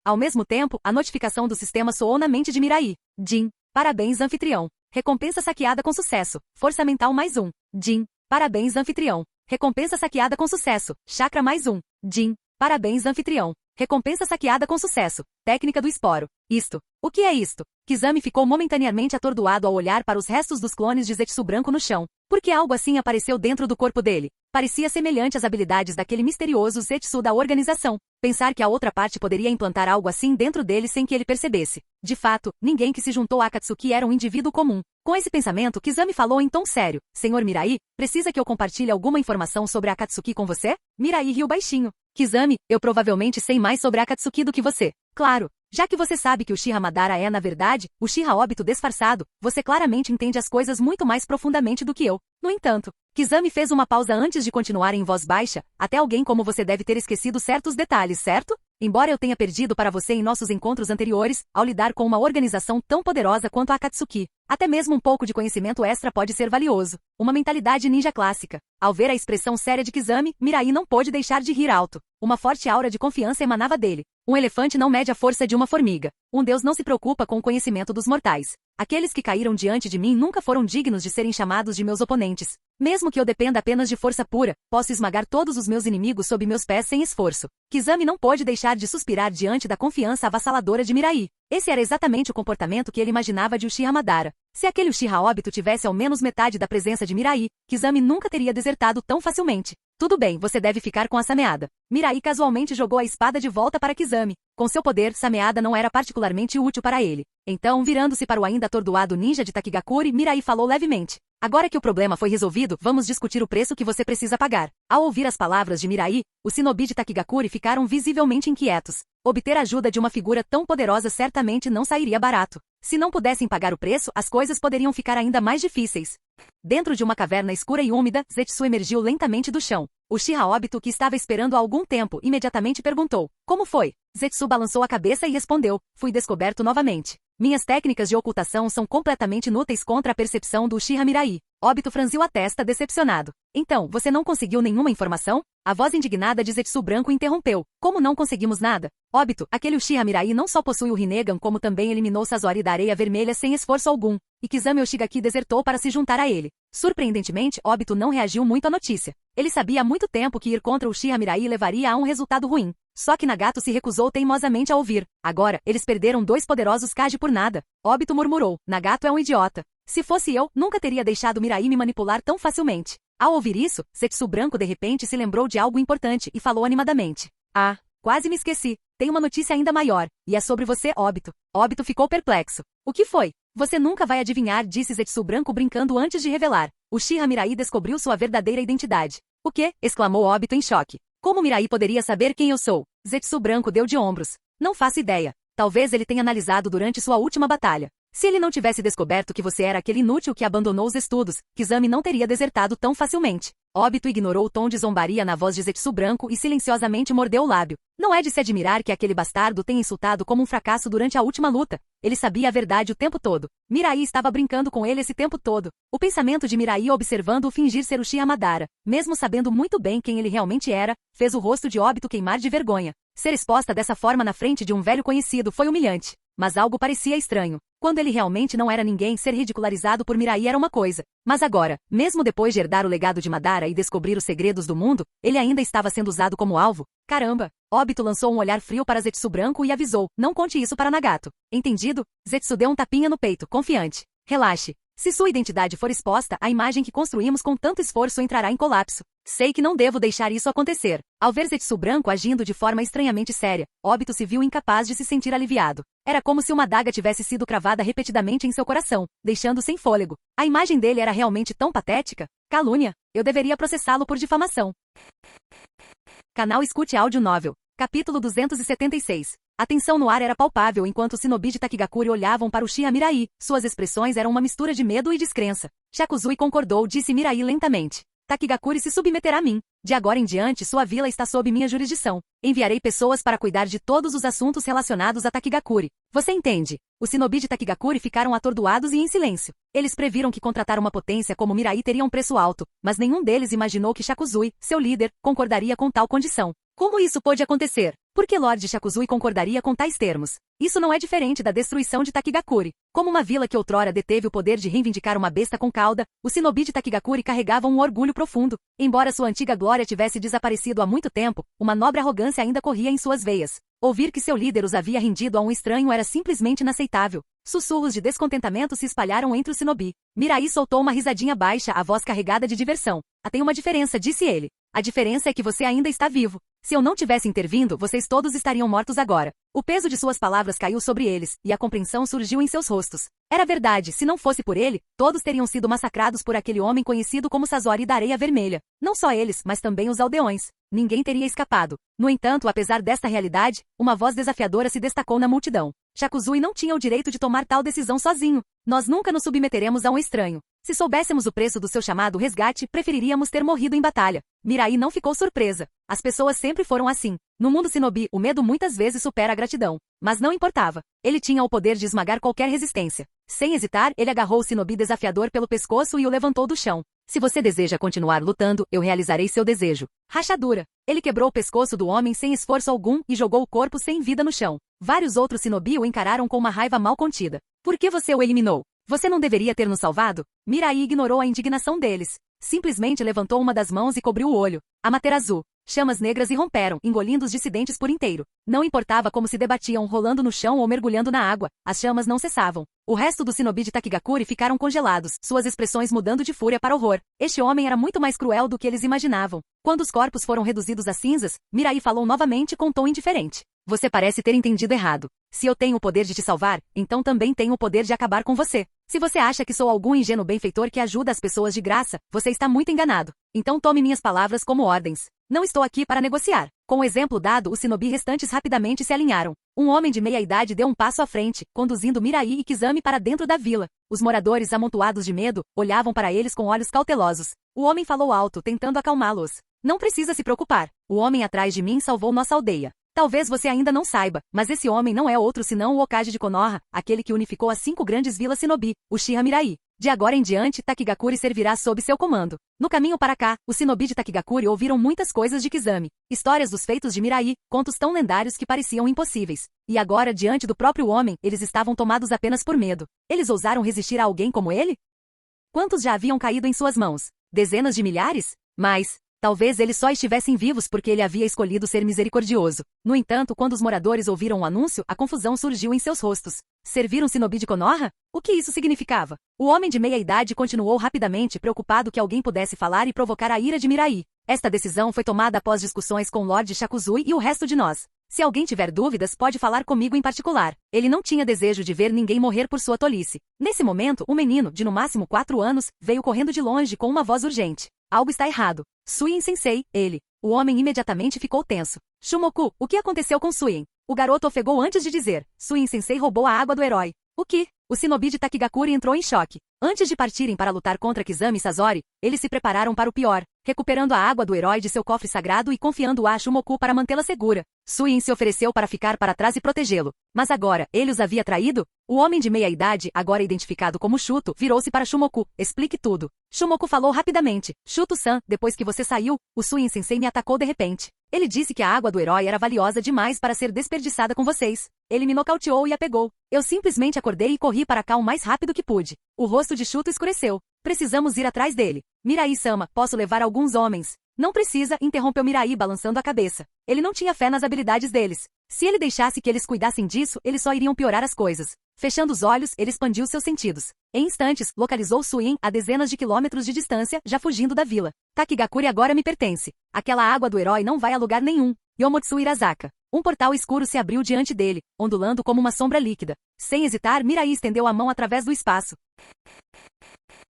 Ao mesmo tempo, a notificação do sistema soou na mente de Mirai. Jin. Parabéns, anfitrião. Recompensa saqueada com sucesso. Força mental mais 1. Jin. Parabéns, anfitrião. Recompensa saqueada com sucesso. Chakra mais 1. Jin. Parabéns, anfitrião. Recompensa saqueada com sucesso. Técnica do esporo. Isto. O que é isto? Kizami ficou momentaneamente atordoado ao olhar para os restos dos clones de Zetsu branco no chão. Por que algo assim apareceu dentro do corpo dele? Parecia semelhante às habilidades daquele misterioso Zetsu da organização. Pensar que a outra parte poderia implantar algo assim dentro dele sem que ele percebesse. De fato, ninguém que se juntou a Akatsuki era um indivíduo comum. Com esse pensamento, Kizami falou em tom sério. Senhor Mirai, precisa que eu compartilhe alguma informação sobre a Akatsuki com você? Mirai riu baixinho. Kizami, eu provavelmente sei mais sobre a Akatsuki do que você. Claro. Já que você sabe que o Uchiha Madara é, na verdade, o Uchiha Obito disfarçado, você claramente entende as coisas muito mais profundamente do que eu. No entanto, Kizami fez uma pausa antes de continuar em voz baixa, até alguém como você deve ter esquecido certos detalhes, certo? Embora eu tenha perdido para você em nossos encontros anteriores, ao lidar com uma organização tão poderosa quanto a Akatsuki, até mesmo um pouco de conhecimento extra pode ser valioso. Uma mentalidade ninja clássica. Ao ver a expressão séria de Kizami, Mirai não pôde deixar de rir alto. Uma forte aura de confiança emanava dele. Um elefante não mede a força de uma formiga. Um deus não se preocupa com o conhecimento dos mortais. Aqueles que caíram diante de mim nunca foram dignos de serem chamados de meus oponentes. Mesmo que eu dependa apenas de força pura, posso esmagar todos os meus inimigos sob meus pés sem esforço. Kizami não pôde deixar de suspirar diante da confiança avassaladora de Mirai. Esse era exatamente o comportamento que ele imaginava de Uchiha Madara. Se aquele Uchiha Obito tivesse ao menos metade da presença de Mirai, Kizami nunca teria desertado tão facilmente. Tudo bem, você deve ficar com a Sameada. Mirai casualmente jogou a espada de volta para Kizami. Com seu poder, Sameada não era particularmente útil para ele. Então, virando-se para o ainda atordoado ninja de Takigakuri, Mirai falou levemente. Agora que o problema foi resolvido, vamos discutir o preço que você precisa pagar. Ao ouvir as palavras de Mirai, os shinobi de Takigakuri ficaram visivelmente inquietos. Obter a ajuda de uma figura tão poderosa certamente não sairia barato. Se não pudessem pagar o preço, as coisas poderiam ficar ainda mais difíceis. Dentro de uma caverna escura e úmida, Zetsu emergiu lentamente do chão. O Uchiha Obito, que estava esperando há algum tempo, imediatamente perguntou. Como foi? Zetsu balançou a cabeça e respondeu. Fui descoberto novamente. Minhas técnicas de ocultação são completamente inúteis contra a percepção do Uchiha Mirai. Obito franziu a testa decepcionado. Então, você não conseguiu nenhuma informação? A voz indignada de Zetsu Branco interrompeu. Como não conseguimos nada? Obito, aquele Uchiha Mirai não só possui o Rinnegan como também eliminou Sasori da Areia Vermelha sem esforço algum. E Kizami Oshigaki desertou para se juntar a ele. Surpreendentemente, Obito não reagiu muito à notícia. Ele sabia há muito tempo que ir contra o Uchiha Mirai levaria a um resultado ruim. Só que Nagato se recusou teimosamente a ouvir. Agora, eles perderam 2 poderosos Kage por nada. Obito murmurou. Nagato é um idiota. Se fosse eu, nunca teria deixado Mirai me manipular tão facilmente. Ao ouvir isso, Zetsu Branco de repente se lembrou de algo importante e falou animadamente. Ah, quase me esqueci. Tem uma notícia ainda maior, e é sobre você, Obito. Obito ficou perplexo. O que foi? Você nunca vai adivinhar, disse Zetsu Branco brincando antes de revelar. Uchiha Mirai descobriu sua verdadeira identidade. O quê? Exclamou Obito em choque. Como Mirai poderia saber quem eu sou? Zetsu Branco deu de ombros. Não faço ideia. Talvez ele tenha analisado durante sua última batalha. Se ele não tivesse descoberto que você era aquele inútil que abandonou os estudos, Kizami não teria desertado tão facilmente. Obito ignorou o tom de zombaria na voz de Zetsu Branco e silenciosamente mordeu o lábio. Não é de se admirar que aquele bastardo tenha insultado como um fracasso durante a última luta. Ele sabia a verdade o tempo todo. Mirai estava brincando com ele esse tempo todo. O pensamento de Mirai observando-o fingir ser Uchiha Madara, mesmo sabendo muito bem quem ele realmente era, fez o rosto de Obito queimar de vergonha. Ser exposta dessa forma na frente de um velho conhecido foi humilhante. Mas algo parecia estranho. Quando ele realmente não era ninguém, ser ridicularizado por Mirai era uma coisa. Mas agora, mesmo depois de herdar o legado de Madara e descobrir os segredos do mundo, ele ainda estava sendo usado como alvo? Caramba! Obito lançou um olhar frio para Zetsu Branco e avisou, não conte isso para Nagato. Entendido? Zetsu deu um tapinha no peito, confiante. Relaxe. Se sua identidade for exposta, a imagem que construímos com tanto esforço entrará em colapso. Sei que não devo deixar isso acontecer. Ao ver Zetsu Branco agindo de forma estranhamente séria, Obito se viu incapaz de se sentir aliviado. Era como se uma adaga tivesse sido cravada repetidamente em seu coração, deixando sem fôlego. A imagem dele era realmente tão patética? Calúnia. Eu deveria processá-lo por difamação. Canal Escute Áudio Novel. Capítulo 276. A tensão no ar era palpável enquanto os shinobi de Takigakure olhavam para Uchiha Mirai. Suas expressões eram uma mistura de medo e descrença. Shakuzui concordou, disse Mirai lentamente. Takigakure se submeterá a mim. De agora em diante, sua vila está sob minha jurisdição. Enviarei pessoas para cuidar de todos os assuntos relacionados a Takigakure. Você entende? Os shinobi de Takigakure ficaram atordoados e em silêncio. Eles previram que contratar uma potência como Mirai teria um preço alto, mas nenhum deles imaginou que Shakuzui, seu líder, concordaria com tal condição. Como isso pôde acontecer? Por que Lord Shakuzui concordaria com tais termos? Isso não é diferente da destruição de Takigakure. Como uma vila que outrora deteve o poder de reivindicar uma besta com cauda, os shinobi de Takigakure carregavam um orgulho profundo. Embora sua antiga glória tivesse desaparecido há muito tempo, uma nobre arrogância ainda corria em suas veias. Ouvir que seu líder os havia rendido a um estranho era simplesmente inaceitável. Sussurros de descontentamento se espalharam entre os shinobi. Mirai soltou uma risadinha baixa, a voz carregada de diversão. Tem uma diferença, disse ele. A diferença é que você ainda está vivo. Se eu não tivesse intervindo, vocês todos estariam mortos agora. O peso de suas palavras caiu sobre eles, e a compreensão surgiu em seus rostos. Era verdade, se não fosse por ele, todos teriam sido massacrados por aquele homem conhecido como Sasori da Areia Vermelha. Não só eles, mas também os aldeões. Ninguém teria escapado. No entanto, apesar desta realidade, uma voz desafiadora se destacou na multidão. Shakuzui não tinha o direito de tomar tal decisão sozinho. Nós nunca nos submeteremos a um estranho. Se soubéssemos o preço do seu chamado resgate, preferiríamos ter morrido em batalha. Mirai não ficou surpresa. As pessoas sempre foram assim. No mundo shinobi, o medo muitas vezes supera a gratidão. Mas não importava. Ele tinha o poder de esmagar qualquer resistência. Sem hesitar, ele agarrou o shinobi desafiador pelo pescoço e o levantou do chão. Se você deseja continuar lutando, eu realizarei seu desejo. Rachadura. Ele quebrou o pescoço do homem sem esforço algum e jogou o corpo sem vida no chão. Vários outros shinobi o encararam com uma raiva mal contida. Por que você o eliminou? Você não deveria ter nos salvado? Mirai ignorou a indignação deles. Simplesmente levantou uma das mãos e cobriu o olho. Amaterasu. Chamas negras irromperam, engolindo os dissidentes por inteiro. Não importava como se debatiam, rolando no chão ou mergulhando na água, as chamas não cessavam. O resto dos shinobi de Takigakure ficaram congelados, suas expressões mudando de fúria para horror. Este homem era muito mais cruel do que eles imaginavam. Quando os corpos foram reduzidos a cinzas, Mirai falou novamente com tom indiferente. Você parece ter entendido errado. Se eu tenho o poder de te salvar, então também tenho o poder de acabar com você. Se você acha que sou algum ingênuo benfeitor que ajuda as pessoas de graça, você está muito enganado. Então tome minhas palavras como ordens. Não estou aqui para negociar. Com o exemplo dado, os shinobi restantes rapidamente se alinharam. Um homem de meia-idade deu um passo à frente, conduzindo Mirai e Kizami para dentro da vila. Os moradores, amontoados de medo, olhavam para eles com olhos cautelosos. O homem falou alto, tentando acalmá-los. Não precisa se preocupar. O homem atrás de mim salvou nossa aldeia. Talvez você ainda não saiba, mas esse homem não é outro senão o Hokage de Konoha, aquele que unificou as 5 grandes vilas shinobi, Uchiha Mirai. De agora em diante, Takigakuri servirá sob seu comando. No caminho para cá, os shinobi de Takigakuri ouviram muitas coisas de Kizami. Histórias dos feitos de Mirai, contos tão lendários que pareciam impossíveis. E agora, diante do próprio homem, eles estavam tomados apenas por medo. Eles ousaram resistir a alguém como ele? Quantos já haviam caído em suas mãos? Dezenas de milhares? Mas talvez eles só estivessem vivos porque ele havia escolhido ser misericordioso. No entanto, quando os moradores ouviram o anúncio, a confusão surgiu em seus rostos. Servir um shinobi de Konoha? O que isso significava? O homem de meia-idade continuou rapidamente, preocupado que alguém pudesse falar e provocar a ira de Mirai. Esta decisão foi tomada após discussões com Lord Shakuzui e o resto de nós. Se alguém tiver dúvidas, pode falar comigo em particular. Ele não tinha desejo de ver ninguém morrer por sua tolice. Nesse momento, um menino, de no máximo 4 anos, veio correndo de longe com uma voz urgente. Algo está errado. Suin Sensei, ele. O homem imediatamente ficou tenso. Shumoku, o que aconteceu com Suin? O garoto ofegou antes de dizer. Suin Sensei roubou a água do herói. O que? O shinobi de Takigakuri entrou em choque. Antes de partirem para lutar contra Kizami e Sasori, eles se prepararam para o pior, recuperando a água do herói de seu cofre sagrado e confiando-a a Shumoku para mantê-la segura. Suin se ofereceu para ficar para trás e protegê-lo. Mas agora, ele os havia traído? O homem de meia-idade, agora identificado como Shuto, virou-se para Shumoku. Explique tudo. Shumoku falou rapidamente. Shuto-san, depois que você saiu, o Suin Sensei me atacou de repente. Ele disse que a água do herói era valiosa demais para ser desperdiçada com vocês. Ele me nocauteou e a pegou. Eu simplesmente acordei e corri para cá o mais rápido que pude. O rosto de Shuto escureceu. Precisamos ir atrás dele. Mirai-sama, posso levar alguns homens. Não precisa, interrompeu Mirai balançando a cabeça. Ele não tinha fé nas habilidades deles. Se ele deixasse que eles cuidassem disso, eles só iriam piorar as coisas. Fechando os olhos, ele expandiu seus sentidos. Em instantes, localizou Suin a dezenas de quilômetros de distância, já fugindo da vila. Takigakuri agora me pertence. Aquela água do herói não vai a lugar nenhum. Yomotsu Irazaka. Um portal escuro se abriu diante dele, ondulando como uma sombra líquida. Sem hesitar, Mirai estendeu a mão através do espaço.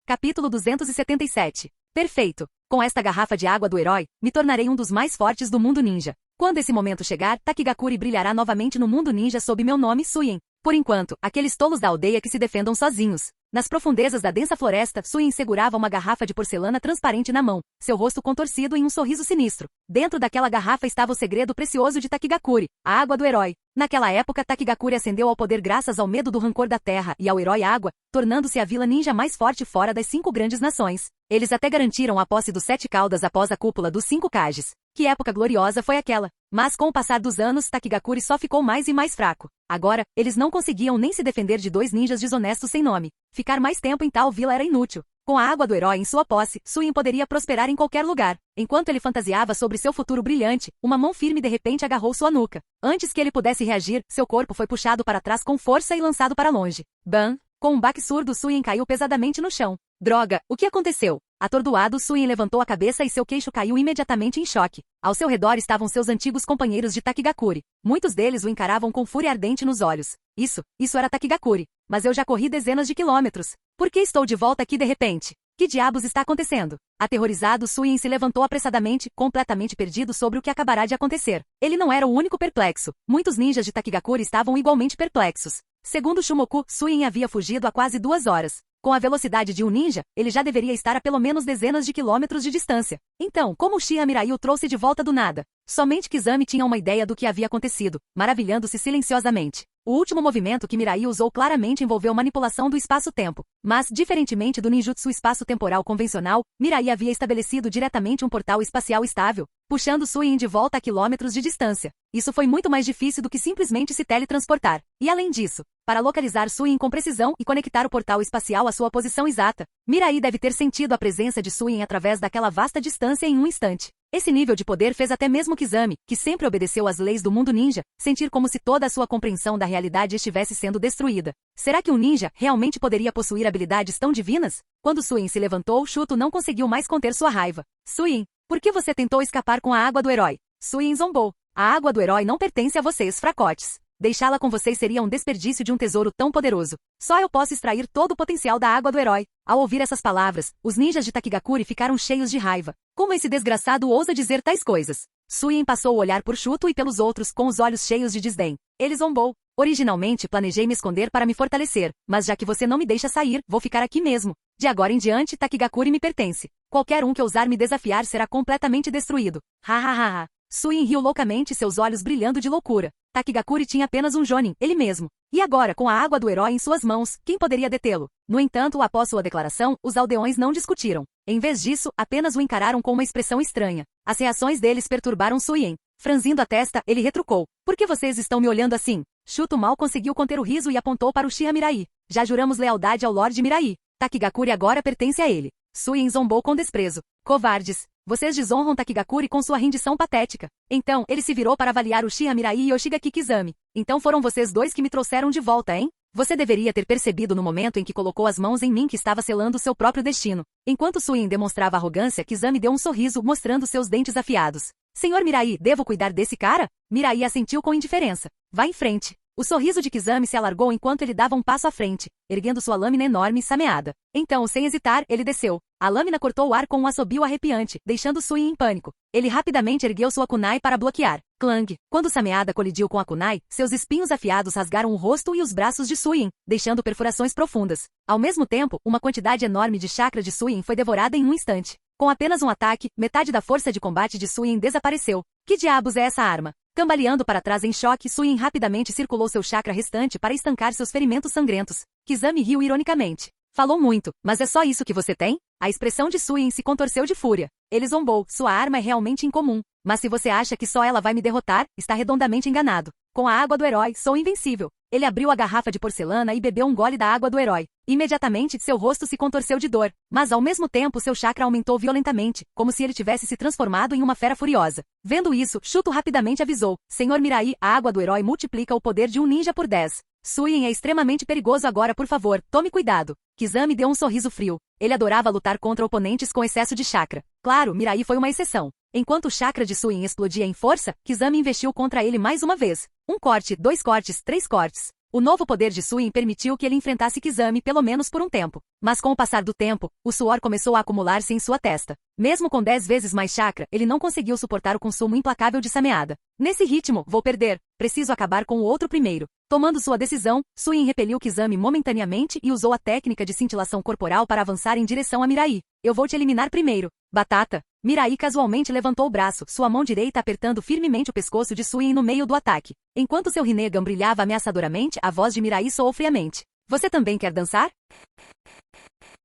Capítulo 277. Perfeito. Com esta garrafa de água do herói, me tornarei um dos mais fortes do mundo ninja. Quando esse momento chegar, Takigakuri brilhará novamente no mundo ninja sob meu nome Suin. Por enquanto, aqueles tolos da aldeia que se defendam sozinhos. Nas profundezas da densa floresta, Suin segurava uma garrafa de porcelana transparente na mão, seu rosto contorcido em um sorriso sinistro. Dentro daquela garrafa estava o segredo precioso de Takigakuri, a água do herói. Naquela época, Takigakuri ascendeu ao poder graças ao medo do rancor da terra e ao herói água, tornando-se a vila ninja mais forte fora das 5 grandes nações. Eles até garantiram a posse dos 7 caudas após a cúpula dos 5 Kages. Que época gloriosa foi aquela! Mas com o passar dos anos, Takigakuri só ficou mais e mais fraco. Agora, eles não conseguiam nem se defender de 2 ninjas desonestos sem nome. Ficar mais tempo em tal vila era inútil. Com a água do herói em sua posse, Suin poderia prosperar em qualquer lugar. Enquanto ele fantasiava sobre seu futuro brilhante, uma mão firme de repente agarrou sua nuca. Antes que ele pudesse reagir, seu corpo foi puxado para trás com força e lançado para longe. Bam! Com um baque surdo, Suin caiu pesadamente no chão. Droga, o que aconteceu? Atordoado, Suin levantou a cabeça e seu queixo caiu imediatamente em choque. Ao seu redor estavam seus antigos companheiros de Takigakuri. Muitos deles o encaravam com fúria ardente nos olhos. Isso era Takigakuri. Mas eu já corri dezenas de quilômetros. Por que estou de volta aqui de repente? Que diabos está acontecendo? Aterrorizado, Suin se levantou apressadamente, completamente perdido sobre o que acabará de acontecer. Ele não era o único perplexo. Muitos ninjas de Takigakuri estavam igualmente perplexos. Segundo Shumoku, Suin havia fugido há quase 2 horas. Com a velocidade de um ninja, ele já deveria estar a pelo menos dezenas de quilômetros de distância. Então, como Uchiha Mirai o trouxe de volta do nada? Somente Kizami tinha uma ideia do que havia acontecido, maravilhando-se silenciosamente. O último movimento que Mirai usou claramente envolveu manipulação do espaço-tempo. Mas, diferentemente do ninjutsu espaço-temporal convencional, Mirai havia estabelecido diretamente um portal espacial estável, puxando Suin de volta a quilômetros de distância. Isso foi muito mais difícil do que simplesmente se teletransportar. E além disso, para localizar Suin com precisão e conectar o portal espacial à sua posição exata, Mirai deve ter sentido a presença de Suin através daquela vasta distância em um instante. Esse nível de poder fez até mesmo Kizami, que sempre obedeceu às leis do mundo ninja, sentir como se toda a sua compreensão da realidade estivesse sendo destruída. Será que um ninja realmente poderia possuir habilidades tão divinas? Quando Suin se levantou, Shuto não conseguiu mais conter sua raiva. Suin, por que você tentou escapar com a água do herói? Suin zombou. A água do herói não pertence a vocês, fracotes. Deixá-la com vocês seria um desperdício de um tesouro tão poderoso. Só eu posso extrair todo o potencial da água do herói. Ao ouvir essas palavras, os ninjas de Takigakuri ficaram cheios de raiva. Como esse desgraçado ousa dizer tais coisas? Suin passou a olhar por Shuto e pelos outros com os olhos cheios de desdém. Ele zombou. Originalmente planejei me esconder para me fortalecer, mas já que você não me deixa sair, vou ficar aqui mesmo. De agora em diante, Takigakuri me pertence. Qualquer um que ousar me desafiar será completamente destruído. Ha ha ha ha. Suin riu loucamente, seus olhos brilhando de loucura. Takigakuri tinha apenas um Jonin, ele mesmo. E agora, com a água do herói em suas mãos, quem poderia detê-lo? No entanto, após sua declaração, os aldeões não discutiram. Em vez disso, apenas o encararam com uma expressão estranha. As reações deles perturbaram Suyin. Franzindo a testa, ele retrucou. Por que vocês estão me olhando assim? Shuto mal conseguiu conter o riso e apontou para Uchiha Mirai. Já juramos lealdade ao Lorde Mirai. Takigakuri agora pertence a ele. Suyin zombou com desprezo. Covardes. Vocês desonram Takigakuri com sua rendição patética. Então, ele se virou para avaliar Uchiha Mirai e Yoshigaki Kizami. Então foram vocês dois que me trouxeram de volta, hein? Você deveria ter percebido no momento em que colocou as mãos em mim que estava selando seu próprio destino. Enquanto Suyin demonstrava arrogância, Kizami deu um sorriso, mostrando seus dentes afiados. Senhor Mirai, devo cuidar desse cara? Mirai assentiu com indiferença. Vá em frente. O sorriso de Kizami se alargou enquanto ele dava um passo à frente, erguendo sua lâmina enorme e sameada. Então, sem hesitar, ele desceu. A lâmina cortou o ar com um assobio arrepiante, deixando Suyin em pânico. Ele rapidamente ergueu sua kunai para bloquear. Clang! Quando sameada colidiu com a kunai, seus espinhos afiados rasgaram o rosto e os braços de Suyin, deixando perfurações profundas. Ao mesmo tempo, uma quantidade enorme de chakra de Suyin foi devorada em um instante. Com apenas um ataque, metade da força de combate de Suyin desapareceu. Que diabos é essa arma? Cambaleando para trás em choque, Suyin rapidamente circulou seu chakra restante para estancar seus ferimentos sangrentos. Kizami riu ironicamente. Falou muito, mas é só isso que você tem? A expressão de Suyin se contorceu de fúria. Ele zombou, sua arma é realmente incomum. Mas se você acha que só ela vai me derrotar, está redondamente enganado. Com a água do herói, sou invencível. Ele abriu a garrafa de porcelana e bebeu um gole da água do herói. Imediatamente, seu rosto se contorceu de dor, mas ao mesmo tempo seu chakra aumentou violentamente, como se ele tivesse se transformado em uma fera furiosa. Vendo isso, Shuto rapidamente avisou. Senhor Mirai, a água do herói multiplica o poder de um ninja por 10. Suyin é extremamente perigoso agora, por favor, tome cuidado. Kizami deu um sorriso frio. Ele adorava lutar contra oponentes com excesso de chakra. Claro, Mirai foi uma exceção. Enquanto o chakra de Suyin explodia em força, Kizami investiu contra ele mais uma vez. Um corte, 2 cortes, 3 cortes. O novo poder de Suyin permitiu que ele enfrentasse Kizami pelo menos por um tempo. Mas com o passar do tempo, o suor começou a acumular-se em sua testa. Mesmo com 10 vezes mais chakra, ele não conseguiu suportar o consumo implacável de sameada. Nesse ritmo, vou perder. Preciso acabar com o outro primeiro. Tomando sua decisão, Suyin repeliu Kizami momentaneamente e usou a técnica de cintilação corporal para avançar em direção a Mirai. Eu vou te eliminar primeiro. Batata. Mirai casualmente levantou o braço, sua mão direita apertando firmemente o pescoço de Suyin no meio do ataque. Enquanto seu Rinnegan brilhava ameaçadoramente, a voz de Mirai soou friamente. Você também quer dançar?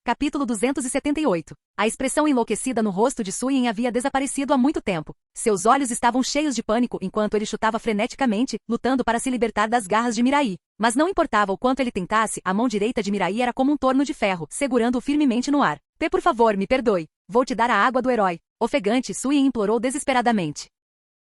Capítulo 278. A expressão enlouquecida no rosto de Suyin havia desaparecido há muito tempo. Seus olhos estavam cheios de pânico enquanto ele chutava freneticamente, lutando para se libertar das garras de Mirai. Mas não importava o quanto ele tentasse, a mão direita de Mirai era como um torno de ferro, segurando-o firmemente no ar. Por favor, me perdoe. Vou te dar a água do herói. Ofegante, Suyin implorou desesperadamente.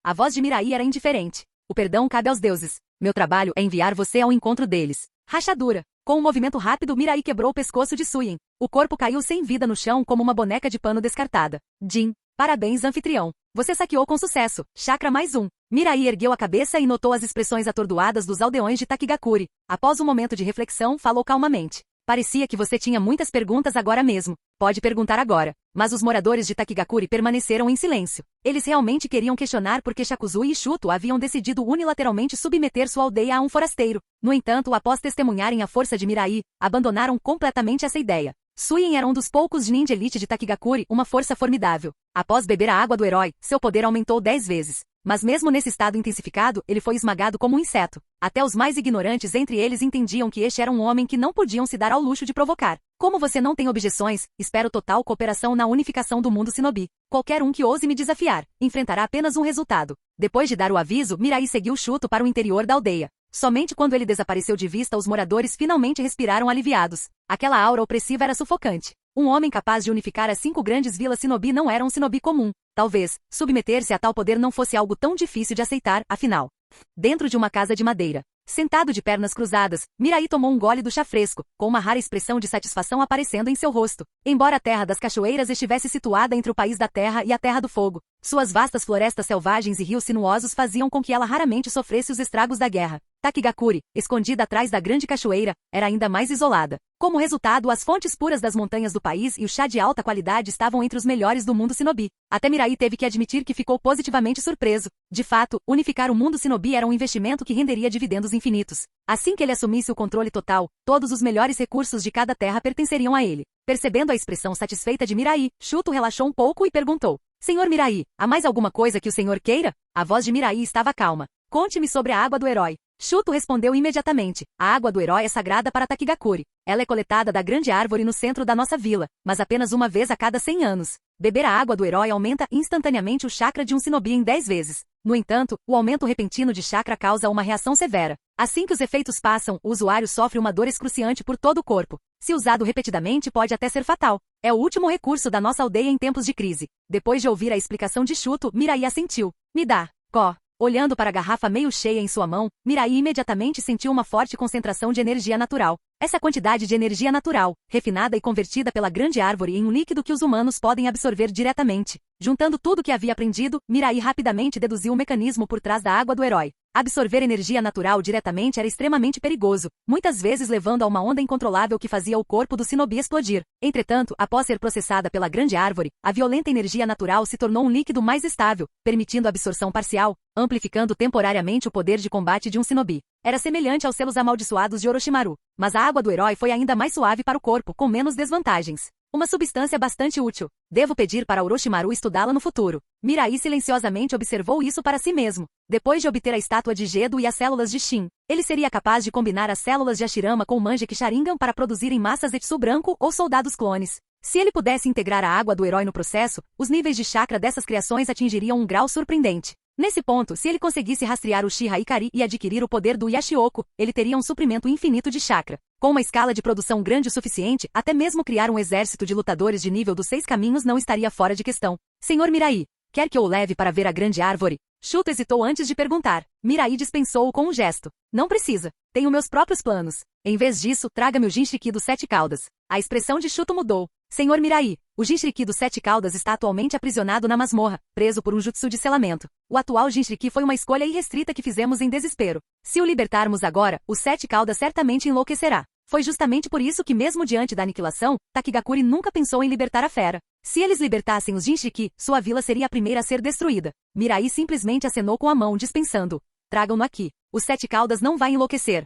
A voz de Mirai era indiferente. O perdão cabe aos deuses. Meu trabalho é enviar você ao encontro deles. Rachadura. Com um movimento rápido, Mirai quebrou o pescoço de Suyin. O corpo caiu sem vida no chão como uma boneca de pano descartada. Jin. Parabéns, anfitrião. Você saqueou com sucesso. Chakra mais um. Mirai ergueu a cabeça e notou as expressões atordoadas dos aldeões de Takigakuri. Após um momento de reflexão, falou calmamente. Parecia que você tinha muitas perguntas agora mesmo. Pode perguntar agora. Mas os moradores de Takigakuri permaneceram em silêncio. Eles realmente queriam questionar por que Shakuzui e Shuto haviam decidido unilateralmente submeter sua aldeia a um forasteiro. No entanto, após testemunharem a força de Mirai, abandonaram completamente essa ideia. Suyin era um dos poucos Genin de elite de Takigakuri, uma força formidável. Após beber a água do herói, seu poder aumentou 10 vezes. Mas mesmo nesse estado intensificado, ele foi esmagado como um inseto. Até os mais ignorantes entre eles entendiam que este era um homem que não podiam se dar ao luxo de provocar. Como você não tem objeções, espero total cooperação na unificação do mundo Shinobi. Qualquer um que ouse me desafiar, enfrentará apenas um resultado. Depois de dar o aviso, Mirai seguiu Shuto para o interior da aldeia. Somente quando ele desapareceu de vista os moradores finalmente respiraram aliviados. Aquela aura opressiva era sufocante. Um homem capaz de unificar as 5 grandes vilas Shinobi não era um Shinobi comum. Talvez, submeter-se a tal poder não fosse algo tão difícil de aceitar, afinal. Dentro de uma casa de madeira. Sentado de pernas cruzadas, Mirai tomou um gole do chá fresco, com uma rara expressão de satisfação aparecendo em seu rosto. Embora a Terra das Cachoeiras estivesse situada entre o país da Terra e a Terra do Fogo, suas vastas florestas selvagens e rios sinuosos faziam com que ela raramente sofresse os estragos da guerra. Takigakuri, escondida atrás da grande cachoeira, era ainda mais isolada. Como resultado, as fontes puras das montanhas do país e o chá de alta qualidade estavam entre os melhores do mundo Shinobi. Até Mirai teve que admitir que ficou positivamente surpreso. De fato, unificar o mundo Shinobi era um investimento que renderia dividendos infinitos. Assim que ele assumisse o controle total, todos os melhores recursos de cada terra pertenceriam a ele. Percebendo a expressão satisfeita de Mirai, Shuto relaxou um pouco e perguntou. Senhor Mirai, há mais alguma coisa que o senhor queira? A voz de Mirai estava calma. Conte-me sobre a água do herói. Shuto respondeu imediatamente. A água do herói é sagrada para Takigakuri. Ela é coletada da grande árvore no centro da nossa vila, mas apenas uma vez a cada 100 anos. Beber a água do herói aumenta instantaneamente o chakra de um shinobi em 10 vezes. No entanto, o aumento repentino de chakra causa uma reação severa. Assim que os efeitos passam, o usuário sofre uma dor excruciante por todo o corpo. Se usado repetidamente, pode até ser fatal. É o último recurso da nossa aldeia em tempos de crise. Depois de ouvir a explicação de Shuto, Mirai assentiu. Me dá. Có. Olhando para a garrafa meio cheia em sua mão, Mirai imediatamente sentiu uma forte concentração de energia natural. Essa quantidade de energia natural, refinada e convertida pela grande árvore em um líquido que os humanos podem absorver diretamente. Juntando tudo o que havia aprendido, Mirai rapidamente deduziu o mecanismo por trás da água do herói. Absorver energia natural diretamente era extremamente perigoso, muitas vezes levando a uma onda incontrolável que fazia o corpo do shinobi explodir. Entretanto, após ser processada pela grande árvore, a violenta energia natural se tornou um líquido mais estável, permitindo a absorção parcial, amplificando temporariamente o poder de combate de um shinobi. Era semelhante aos selos amaldiçoados de Orochimaru, mas a água do herói foi ainda mais suave para o corpo, com menos desvantagens. Uma substância bastante útil. Devo pedir para Orochimaru estudá-la no futuro. Mirai silenciosamente observou isso para si mesmo. Depois de obter a estátua de Gedo e as células de Shin, ele seria capaz de combinar as células de Hashirama com o Mangekyou Sharingan para produzirem massas Etsu branco ou soldados clones. Se ele pudesse integrar a água do herói no processo, os níveis de chakra dessas criações atingiriam um grau surpreendente. Nesse ponto, se ele conseguisse rastrear o Uchiha Ikari e adquirir o poder do Yashioko, ele teria um suprimento infinito de chakra. Com uma escala de produção grande o suficiente, até mesmo criar um exército de lutadores de nível dos 6 caminhos não estaria fora de questão. Senhor Mirai, quer que eu o leve para ver a grande árvore? Shuto hesitou antes de perguntar. Mirai dispensou-o com um gesto. Não precisa. Tenho meus próprios planos. Em vez disso, traga-me o Jinchuriki dos 7 caudas. A expressão de Shuto mudou. Senhor Mirai, o Jinchuriki dos 7 caudas está atualmente aprisionado na masmorra, preso por um jutsu de selamento. O atual Jinchuriki foi uma escolha irrestrita que fizemos em desespero. Se o libertarmos agora, o 7 caudas certamente enlouquecerá. Foi justamente por isso que mesmo diante da aniquilação, Takigakuri nunca pensou em libertar a fera. Se eles libertassem os Jinchuriki, sua vila seria a primeira a ser destruída. Mirai simplesmente acenou com a mão, dispensando. Tragam-no aqui. O 7 caudas não vai enlouquecer.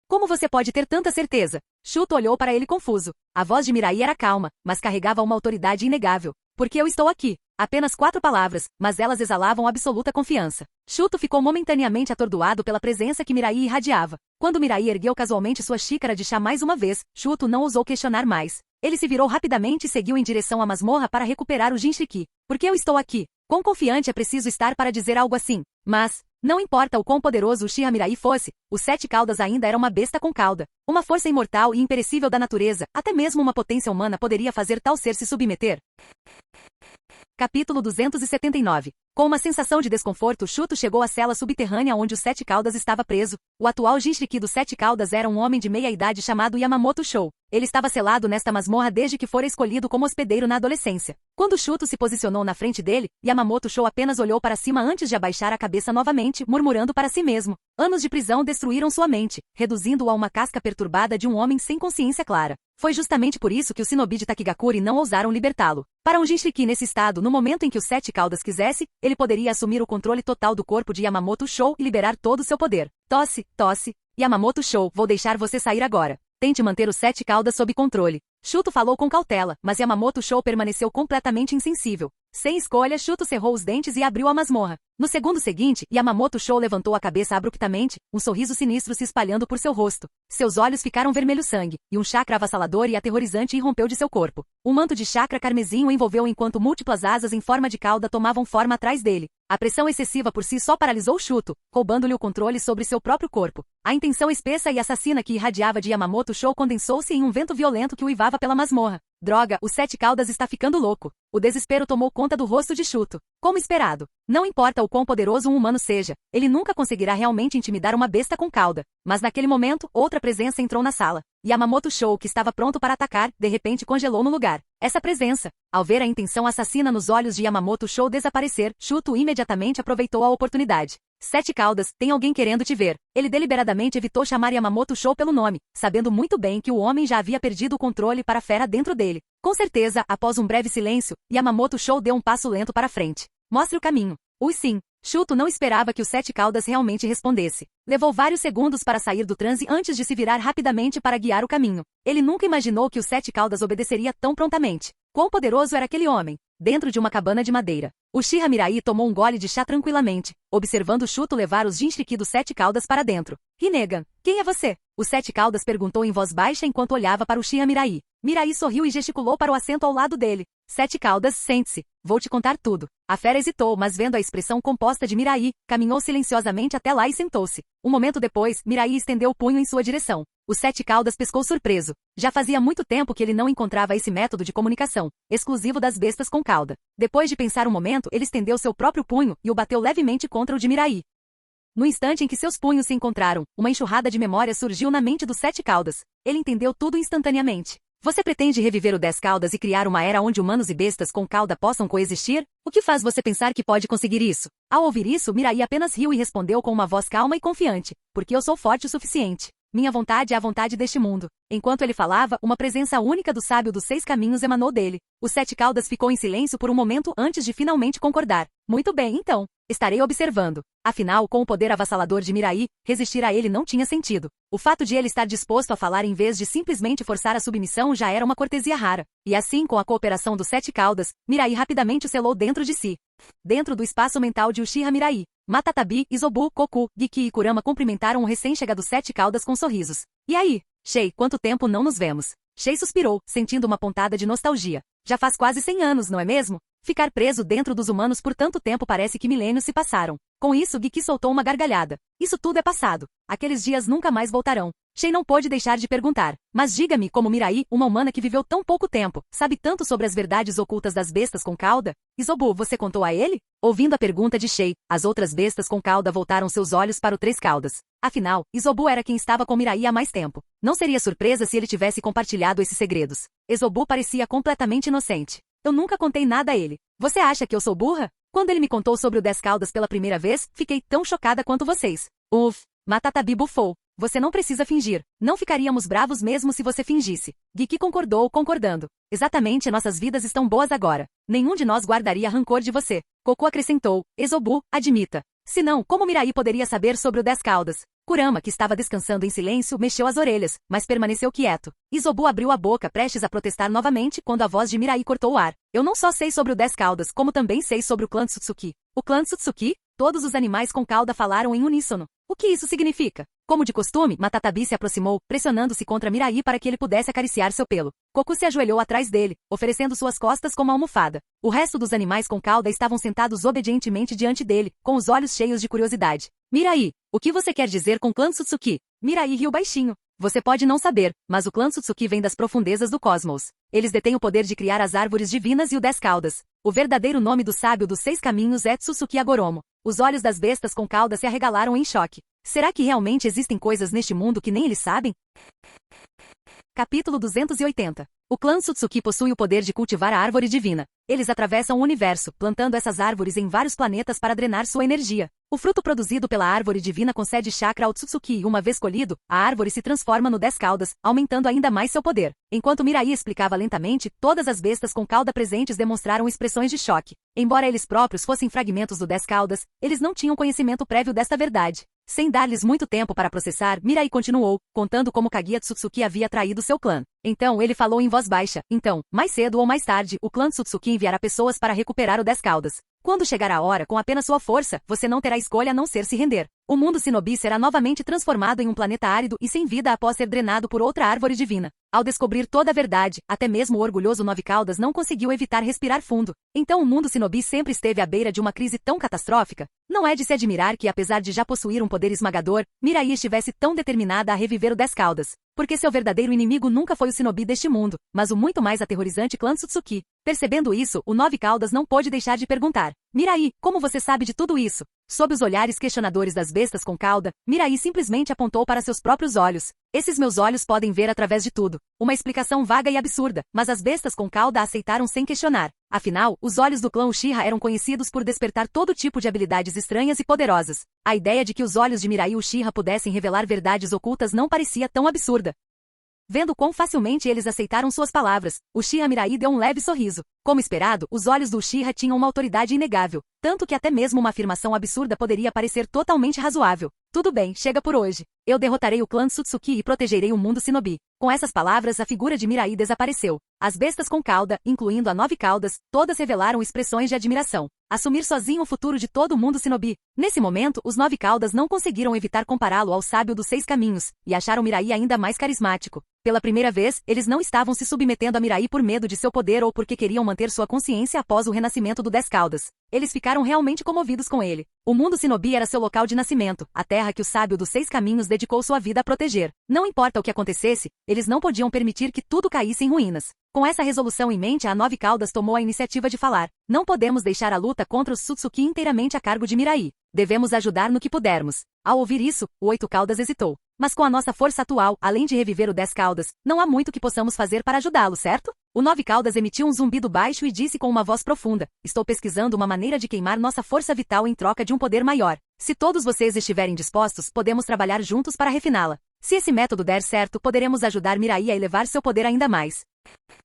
Como você pode ter tanta certeza? Shuto olhou para ele confuso. A voz de Mirai era calma, mas carregava uma autoridade inegável. Porque eu estou aqui. Apenas 4 palavras, mas elas exalavam absoluta confiança. Shuto ficou momentaneamente atordoado pela presença que Mirai irradiava. Quando Mirai ergueu casualmente sua xícara de chá mais uma vez, Shuto não ousou questionar mais. Ele se virou rapidamente e seguiu em direção à masmorra para recuperar o Jinchuriki. Porque eu estou aqui. Quão confiante é preciso estar para dizer algo assim? Mas, não importa o quão poderoso o Uchiha Mirai fosse, o 7 caudas ainda era uma besta com cauda. Uma força imortal e imperecível da natureza, até mesmo uma potência humana poderia fazer tal ser se submeter. Capítulo 279. Com uma sensação de desconforto, Shuto chegou à cela subterrânea onde o 7 caudas estava preso. O atual Jinchuriki dos 7 caudas era um homem de meia-idade chamado Yamamoto Shou. Ele estava selado nesta masmorra desde que fora escolhido como hospedeiro na adolescência. Quando Shuto se posicionou na frente dele, Yamamoto Shou apenas olhou para cima antes de abaixar a cabeça novamente, murmurando para si mesmo. Anos de prisão destruíram sua mente, reduzindo-o a uma casca perturbada de um homem sem consciência clara. Foi justamente por isso que os shinobi de Takigakuri não ousaram libertá-lo. Para um Jinchuriki nesse estado, no momento em que o 7 caudas quisesse, ele poderia assumir o controle total do corpo de Yamamoto Shou e liberar todo o seu poder. Tosse, tosse. Yamamoto Shou, vou deixar você sair agora. Tente manter os 7 caudas sob controle. Shuto falou com cautela, mas Yamamoto Shou permaneceu completamente insensível. Sem escolha, Shuto cerrou os dentes e abriu a masmorra. No segundo seguinte, Yamamoto Shou levantou a cabeça abruptamente, um sorriso sinistro se espalhando por seu rosto. Seus olhos ficaram vermelho sangue, e um chakra avassalador e aterrorizante irrompeu de seu corpo. Um manto de chakra carmesim o envolveu enquanto múltiplas asas em forma de cauda tomavam forma atrás dele. A pressão excessiva por si só paralisou Shuto, roubando-lhe o controle sobre seu próprio corpo. A intenção espessa e assassina que irradiava de Yamamoto Shou condensou-se em um vento violento que uivava pela masmorra. Droga, o 7 caudas está ficando louco. O desespero tomou conta do rosto de Shuto. Como esperado. Não importa o quão poderoso um humano seja, ele nunca conseguirá realmente intimidar uma besta com cauda. Mas naquele momento, outra presença entrou na sala. Yamamoto Shou, que estava pronto para atacar, de repente congelou no lugar. Essa presença, ao ver a intenção assassina nos olhos de Yamamoto Shou desaparecer, Shuto imediatamente aproveitou a oportunidade. 7 caudas, tem alguém querendo te ver. Ele deliberadamente evitou chamar Yamamoto Shou pelo nome, sabendo muito bem que o homem já havia perdido o controle para a fera dentro dele. Com certeza, após um breve silêncio, Yamamoto Shou deu um passo lento para frente. Mostre o caminho. Sim. Shuto não esperava que o 7 caudas realmente respondesse. Levou vários segundos para sair do transe antes de se virar rapidamente para guiar o caminho. Ele nunca imaginou que o 7 caudas obedeceria tão prontamente. Quão poderoso era aquele homem? dentro de uma cabana de madeira. Uchiha Mirai tomou um gole de chá tranquilamente, observando o Chuto levar os Jinchuriki dos Sete Caudas para dentro. Rinnegan, quem é você? O Sete Caudas perguntou em voz baixa enquanto olhava para Uchiha Mirai. Mirai sorriu e gesticulou para o assento ao lado dele. Sete Caudas, sente-se. Vou te contar tudo. A fera hesitou, mas vendo a expressão composta de Mirai, caminhou silenciosamente até lá e sentou-se. Um momento depois, Mirai estendeu o punho em sua direção. O Sete Caudas pescou surpreso. Já fazia muito tempo que ele não encontrava esse método de comunicação, exclusivo das bestas com cauda. Depois de pensar um momento, ele estendeu seu próprio punho e o bateu levemente contra o de Mirai. No instante em que seus punhos se encontraram, uma enxurrada de memórias surgiu na mente dos Sete Caudas. Ele entendeu tudo instantaneamente. Você pretende reviver o 10 Caudas e criar uma era onde humanos e bestas com cauda possam coexistir? O que faz você pensar que pode conseguir isso? Ao ouvir isso, Mirai apenas riu e respondeu com uma voz calma e confiante. Porque eu sou forte o suficiente. Minha vontade é a vontade deste mundo. Enquanto ele falava, uma presença única do sábio dos 6 caminhos emanou dele. O Sete Caudas ficou em silêncio por um momento antes de finalmente concordar. Muito bem, então. Estarei observando. Afinal, com o poder avassalador de Mirai, resistir a ele não tinha sentido. O fato de ele estar disposto a falar em vez de simplesmente forçar a submissão já era uma cortesia rara. E assim, com a cooperação dos Sete Caudas, Mirai rapidamente o selou dentro de si. Dentro do espaço mental de Uchiha Mirai, Matatabi, Izobu, Koku, Giki e Kurama cumprimentaram o recém-chegado Sete Caudas com sorrisos. E aí? Shei, quanto tempo não nos vemos? Shei suspirou, sentindo uma pontada de nostalgia. Já faz quase 100 anos, não é mesmo? Ficar preso dentro dos humanos por tanto tempo parece que milênios se passaram. Com isso, Giki soltou uma gargalhada. Isso tudo é passado. Aqueles dias nunca mais voltarão. Shei não pôde deixar de perguntar. Mas diga-me, como Mirai, uma humana que viveu tão pouco tempo, sabe tanto sobre as verdades ocultas das bestas com cauda? Izobu, você contou a ele? Ouvindo a pergunta de Shei, as outras bestas com cauda voltaram seus olhos para o Três Caudas. Afinal, Izobu era quem estava com Mirai há mais tempo. Não seria surpresa se ele tivesse compartilhado esses segredos. Izobu parecia completamente inocente. Eu nunca contei nada a ele. Você acha que eu sou burra? Quando ele me contou sobre o 10 Caudas pela primeira vez, fiquei tão chocada quanto vocês. Matatabi bufou. Você não precisa fingir. Não ficaríamos bravos mesmo se você fingisse. Giki concordou, concordando. Exatamente, nossas vidas estão boas agora. Nenhum de nós guardaria rancor de você. Koku acrescentou. Izobu, admita. Senão, como Mirai poderia saber sobre o 10 Caudas? Kurama, que estava descansando em silêncio, mexeu as orelhas, mas permaneceu quieto. Izobu abriu a boca prestes a protestar novamente quando a voz de Mirai cortou o ar. Eu não só sei sobre o 10 Caudas, como também sei sobre o clã Tsutsuki. O clã Tsutsuki? Todos os animais com cauda falaram em uníssono. O que isso significa? Como de costume, Matatabi se aproximou, pressionando-se contra Mirai para que ele pudesse acariciar seu pelo. Koku se ajoelhou atrás dele, oferecendo suas costas como almofada. O resto dos animais com cauda estavam sentados obedientemente diante dele, com os olhos cheios de curiosidade. Mirai, o que você quer dizer com clã Tsutsuki? Mirai riu baixinho. Você pode não saber, mas o clã Tsutsuki vem das profundezas do cosmos. Eles detêm o poder de criar as árvores divinas e o 10 Caudas. O verdadeiro nome do sábio dos 6 caminhos é Tsutsuki Agoromo. Os olhos das bestas com cauda se arregalaram em choque. Será que realmente existem coisas neste mundo que nem eles sabem? Capítulo 280. O clã Tsutsuki possui o poder de cultivar a árvore divina. Eles atravessam o universo, plantando essas árvores em vários planetas para drenar sua energia. O fruto produzido pela árvore divina concede chakra ao Tsutsuki e uma vez colhido, a árvore se transforma no 10 Caudas, aumentando ainda mais seu poder. Enquanto Mirai explicava lentamente, todas as bestas com cauda presentes demonstraram expressões de choque. Embora eles próprios fossem fragmentos do 10 Caudas, eles não tinham conhecimento prévio desta verdade. Sem dar-lhes muito tempo para processar, Mirai continuou, contando como Kaguya Tsutsuki havia traído seu clã. Então ele falou em voz baixa. Então, mais cedo ou mais tarde, o clã Tsutsuki enviará pessoas para recuperar o 10 Caudas. Quando chegar a hora, com apenas sua força, você não terá escolha a não ser se render. O mundo Shinobi será novamente transformado em um planeta árido e sem vida após ser drenado por outra árvore divina. Ao descobrir toda a verdade, até mesmo o orgulhoso Nove Caudas não conseguiu evitar respirar fundo. Então o mundo Shinobi sempre esteve à beira de uma crise tão catastrófica? Não é de se admirar que, apesar de já possuir um poder esmagador, Mirai estivesse tão determinada a reviver o 10 Caudas. Porque seu verdadeiro inimigo nunca foi o Shinobi deste mundo, mas o muito mais aterrorizante clã Tsutsuki. Percebendo isso, o Nove Caudas não pôde deixar de perguntar. Mirai, como você sabe de tudo isso? Sob os olhares questionadores das bestas com cauda, Mirai simplesmente apontou para seus próprios olhos. Esses meus olhos podem ver através de tudo. Uma explicação vaga e absurda, mas as bestas com cauda aceitaram sem questionar. Afinal, os olhos do clã Uchiha eram conhecidos por despertar todo tipo de habilidades estranhas e poderosas. A ideia de que os olhos de Mirai Uchiha pudessem revelar verdades ocultas não parecia tão absurda. Vendo quão facilmente eles aceitaram suas palavras, Uchiha Mirai deu um leve sorriso. Como esperado, os olhos do Uchiha tinham uma autoridade inegável, tanto que até mesmo uma afirmação absurda poderia parecer totalmente razoável. Tudo bem, chega por hoje. Eu derrotarei o clã Tsutsuki e protegerei o mundo Shinobi. Com essas palavras, a figura de Mirai desapareceu. As bestas com cauda, incluindo a 9 caudas, todas revelaram expressões de admiração. Assumir sozinho o futuro de todo o mundo Shinobi. Nesse momento, os 9 caudas não conseguiram evitar compará-lo ao sábio dos 6 caminhos, e acharam Mirai ainda mais carismático. Pela primeira vez, eles não estavam se submetendo a Mirai por medo de seu poder ou porque queriam manter sua consciência após o renascimento do 10 caudas. Eles ficaram realmente comovidos com ele. O mundo Shinobi era seu local de nascimento, a terra que o sábio dos 6 caminhos dedicou sua vida a proteger. Não importa o que acontecesse, eles não podiam permitir que tudo caísse em ruínas. Com essa resolução em mente, a 9 caudas tomou a iniciativa de falar. Não podemos deixar a luta contra os Tsutsuki inteiramente a cargo de Mirai. Devemos ajudar no que pudermos. Ao ouvir isso, o 8 caudas hesitou. Mas com a nossa força atual, além de reviver o 10 caudas, não há muito que possamos fazer para ajudá-lo, certo? O 9 caudas emitiu um zumbido baixo e disse com uma voz profunda: estou pesquisando uma maneira de queimar nossa força vital em troca de um poder maior. Se todos vocês estiverem dispostos, podemos trabalhar juntos para refiná-la. Se esse método der certo, poderemos ajudar Mirai a elevar seu poder ainda mais.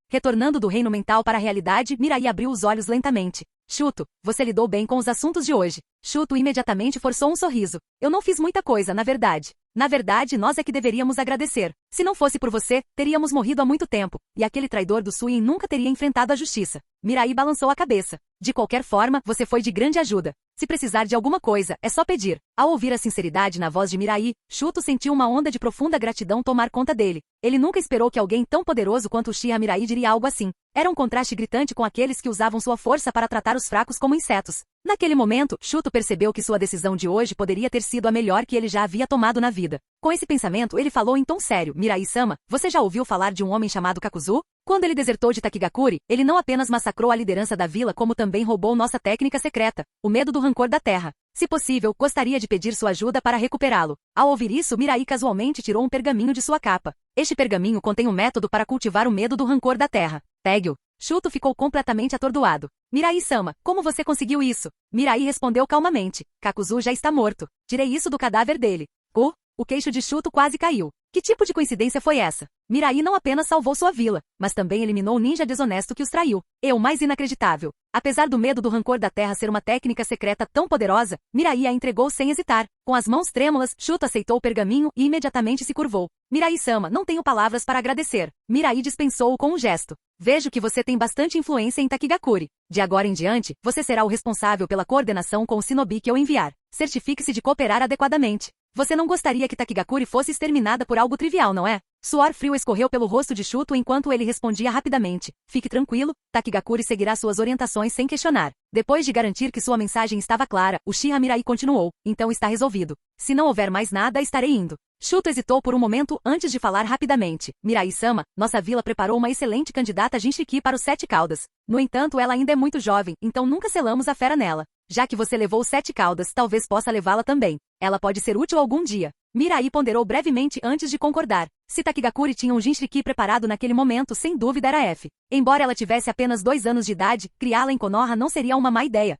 Retornando do reino mental para a realidade, Mirai abriu os olhos lentamente. Shuto, você lidou bem com os assuntos de hoje. Shuto imediatamente forçou um sorriso. Eu não fiz muita coisa, na verdade. Na verdade, nós é que deveríamos agradecer. Se não fosse por você, teríamos morrido há muito tempo, e aquele traidor do Suin nunca teria enfrentado a justiça. Mirai balançou a cabeça. De qualquer forma, você foi de grande ajuda. Se precisar de alguma coisa, é só pedir. Ao ouvir a sinceridade na voz de Mirai, Shuto sentiu uma onda de profunda gratidão tomar conta dele. Ele nunca esperou que alguém tão poderoso quanto o Uchiha Mirai diria algo assim. Era um contraste gritante com aqueles que usavam sua força para tratar os fracos como insetos. Naquele momento, Shuto percebeu que sua decisão de hoje poderia ter sido a melhor que ele já havia tomado na vida. Com esse pensamento, ele falou em tom sério: Mirai-sama, você já ouviu falar de um homem chamado Kakuzu? Quando ele desertou de Takigakure, ele não apenas massacrou a liderança da vila como também roubou nossa técnica secreta, o medo do rancor da terra. Se possível, gostaria de pedir sua ajuda para recuperá-lo. Ao ouvir isso, Mirai casualmente tirou um pergaminho de sua capa. Este pergaminho contém um método para cultivar o medo do rancor da terra. Pegue-o. Shuto ficou completamente atordoado. Mirai-sama, como você conseguiu isso? Mirai respondeu calmamente. Kakuzu já está morto. Tirei isso do cadáver dele. O queixo de Shuto quase caiu. Que tipo de coincidência foi essa? Mirai não apenas salvou sua vila, mas também eliminou o ninja desonesto que os traiu. E o mais inacreditável. Apesar do medo do rancor da terra ser uma técnica secreta tão poderosa, Mirai a entregou sem hesitar. Com as mãos trêmulas, Shuto aceitou o pergaminho e imediatamente se curvou. Mirai-sama, não tenho palavras para agradecer. Mirai dispensou-o com um gesto. Vejo que você tem bastante influência em Takigakure. De agora em diante, você será o responsável pela coordenação com o Shinobi que eu enviar. Certifique-se de cooperar adequadamente. Você não gostaria que Takigakure fosse exterminada por algo trivial, não é? Suor frio escorreu pelo rosto de Shuto enquanto ele respondia rapidamente. Fique tranquilo, Takigakure seguirá suas orientações sem questionar. Depois de garantir que sua mensagem estava clara, Uchiha Mirai continuou. Então está resolvido. Se não houver mais nada, estarei indo. Shuto hesitou por um momento antes de falar rapidamente. Mirai-sama, nossa vila preparou uma excelente candidata Jinchiki para os 7 caudas. No entanto, ela ainda é muito jovem, então nunca selamos a fera nela. Já que você levou 7 caudas, talvez possa levá-la também. Ela pode ser útil algum dia. Mirai ponderou brevemente antes de concordar. Se Takigakure tinha um Jinchiki preparado naquele momento, sem dúvida era F. Embora ela tivesse apenas 2 anos de idade, criá-la em Konoha não seria uma má ideia.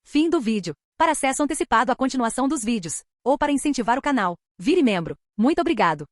Fim do vídeo. Para acesso antecipado à continuação dos vídeos, ou para incentivar o canal, vire membro. Muito obrigado.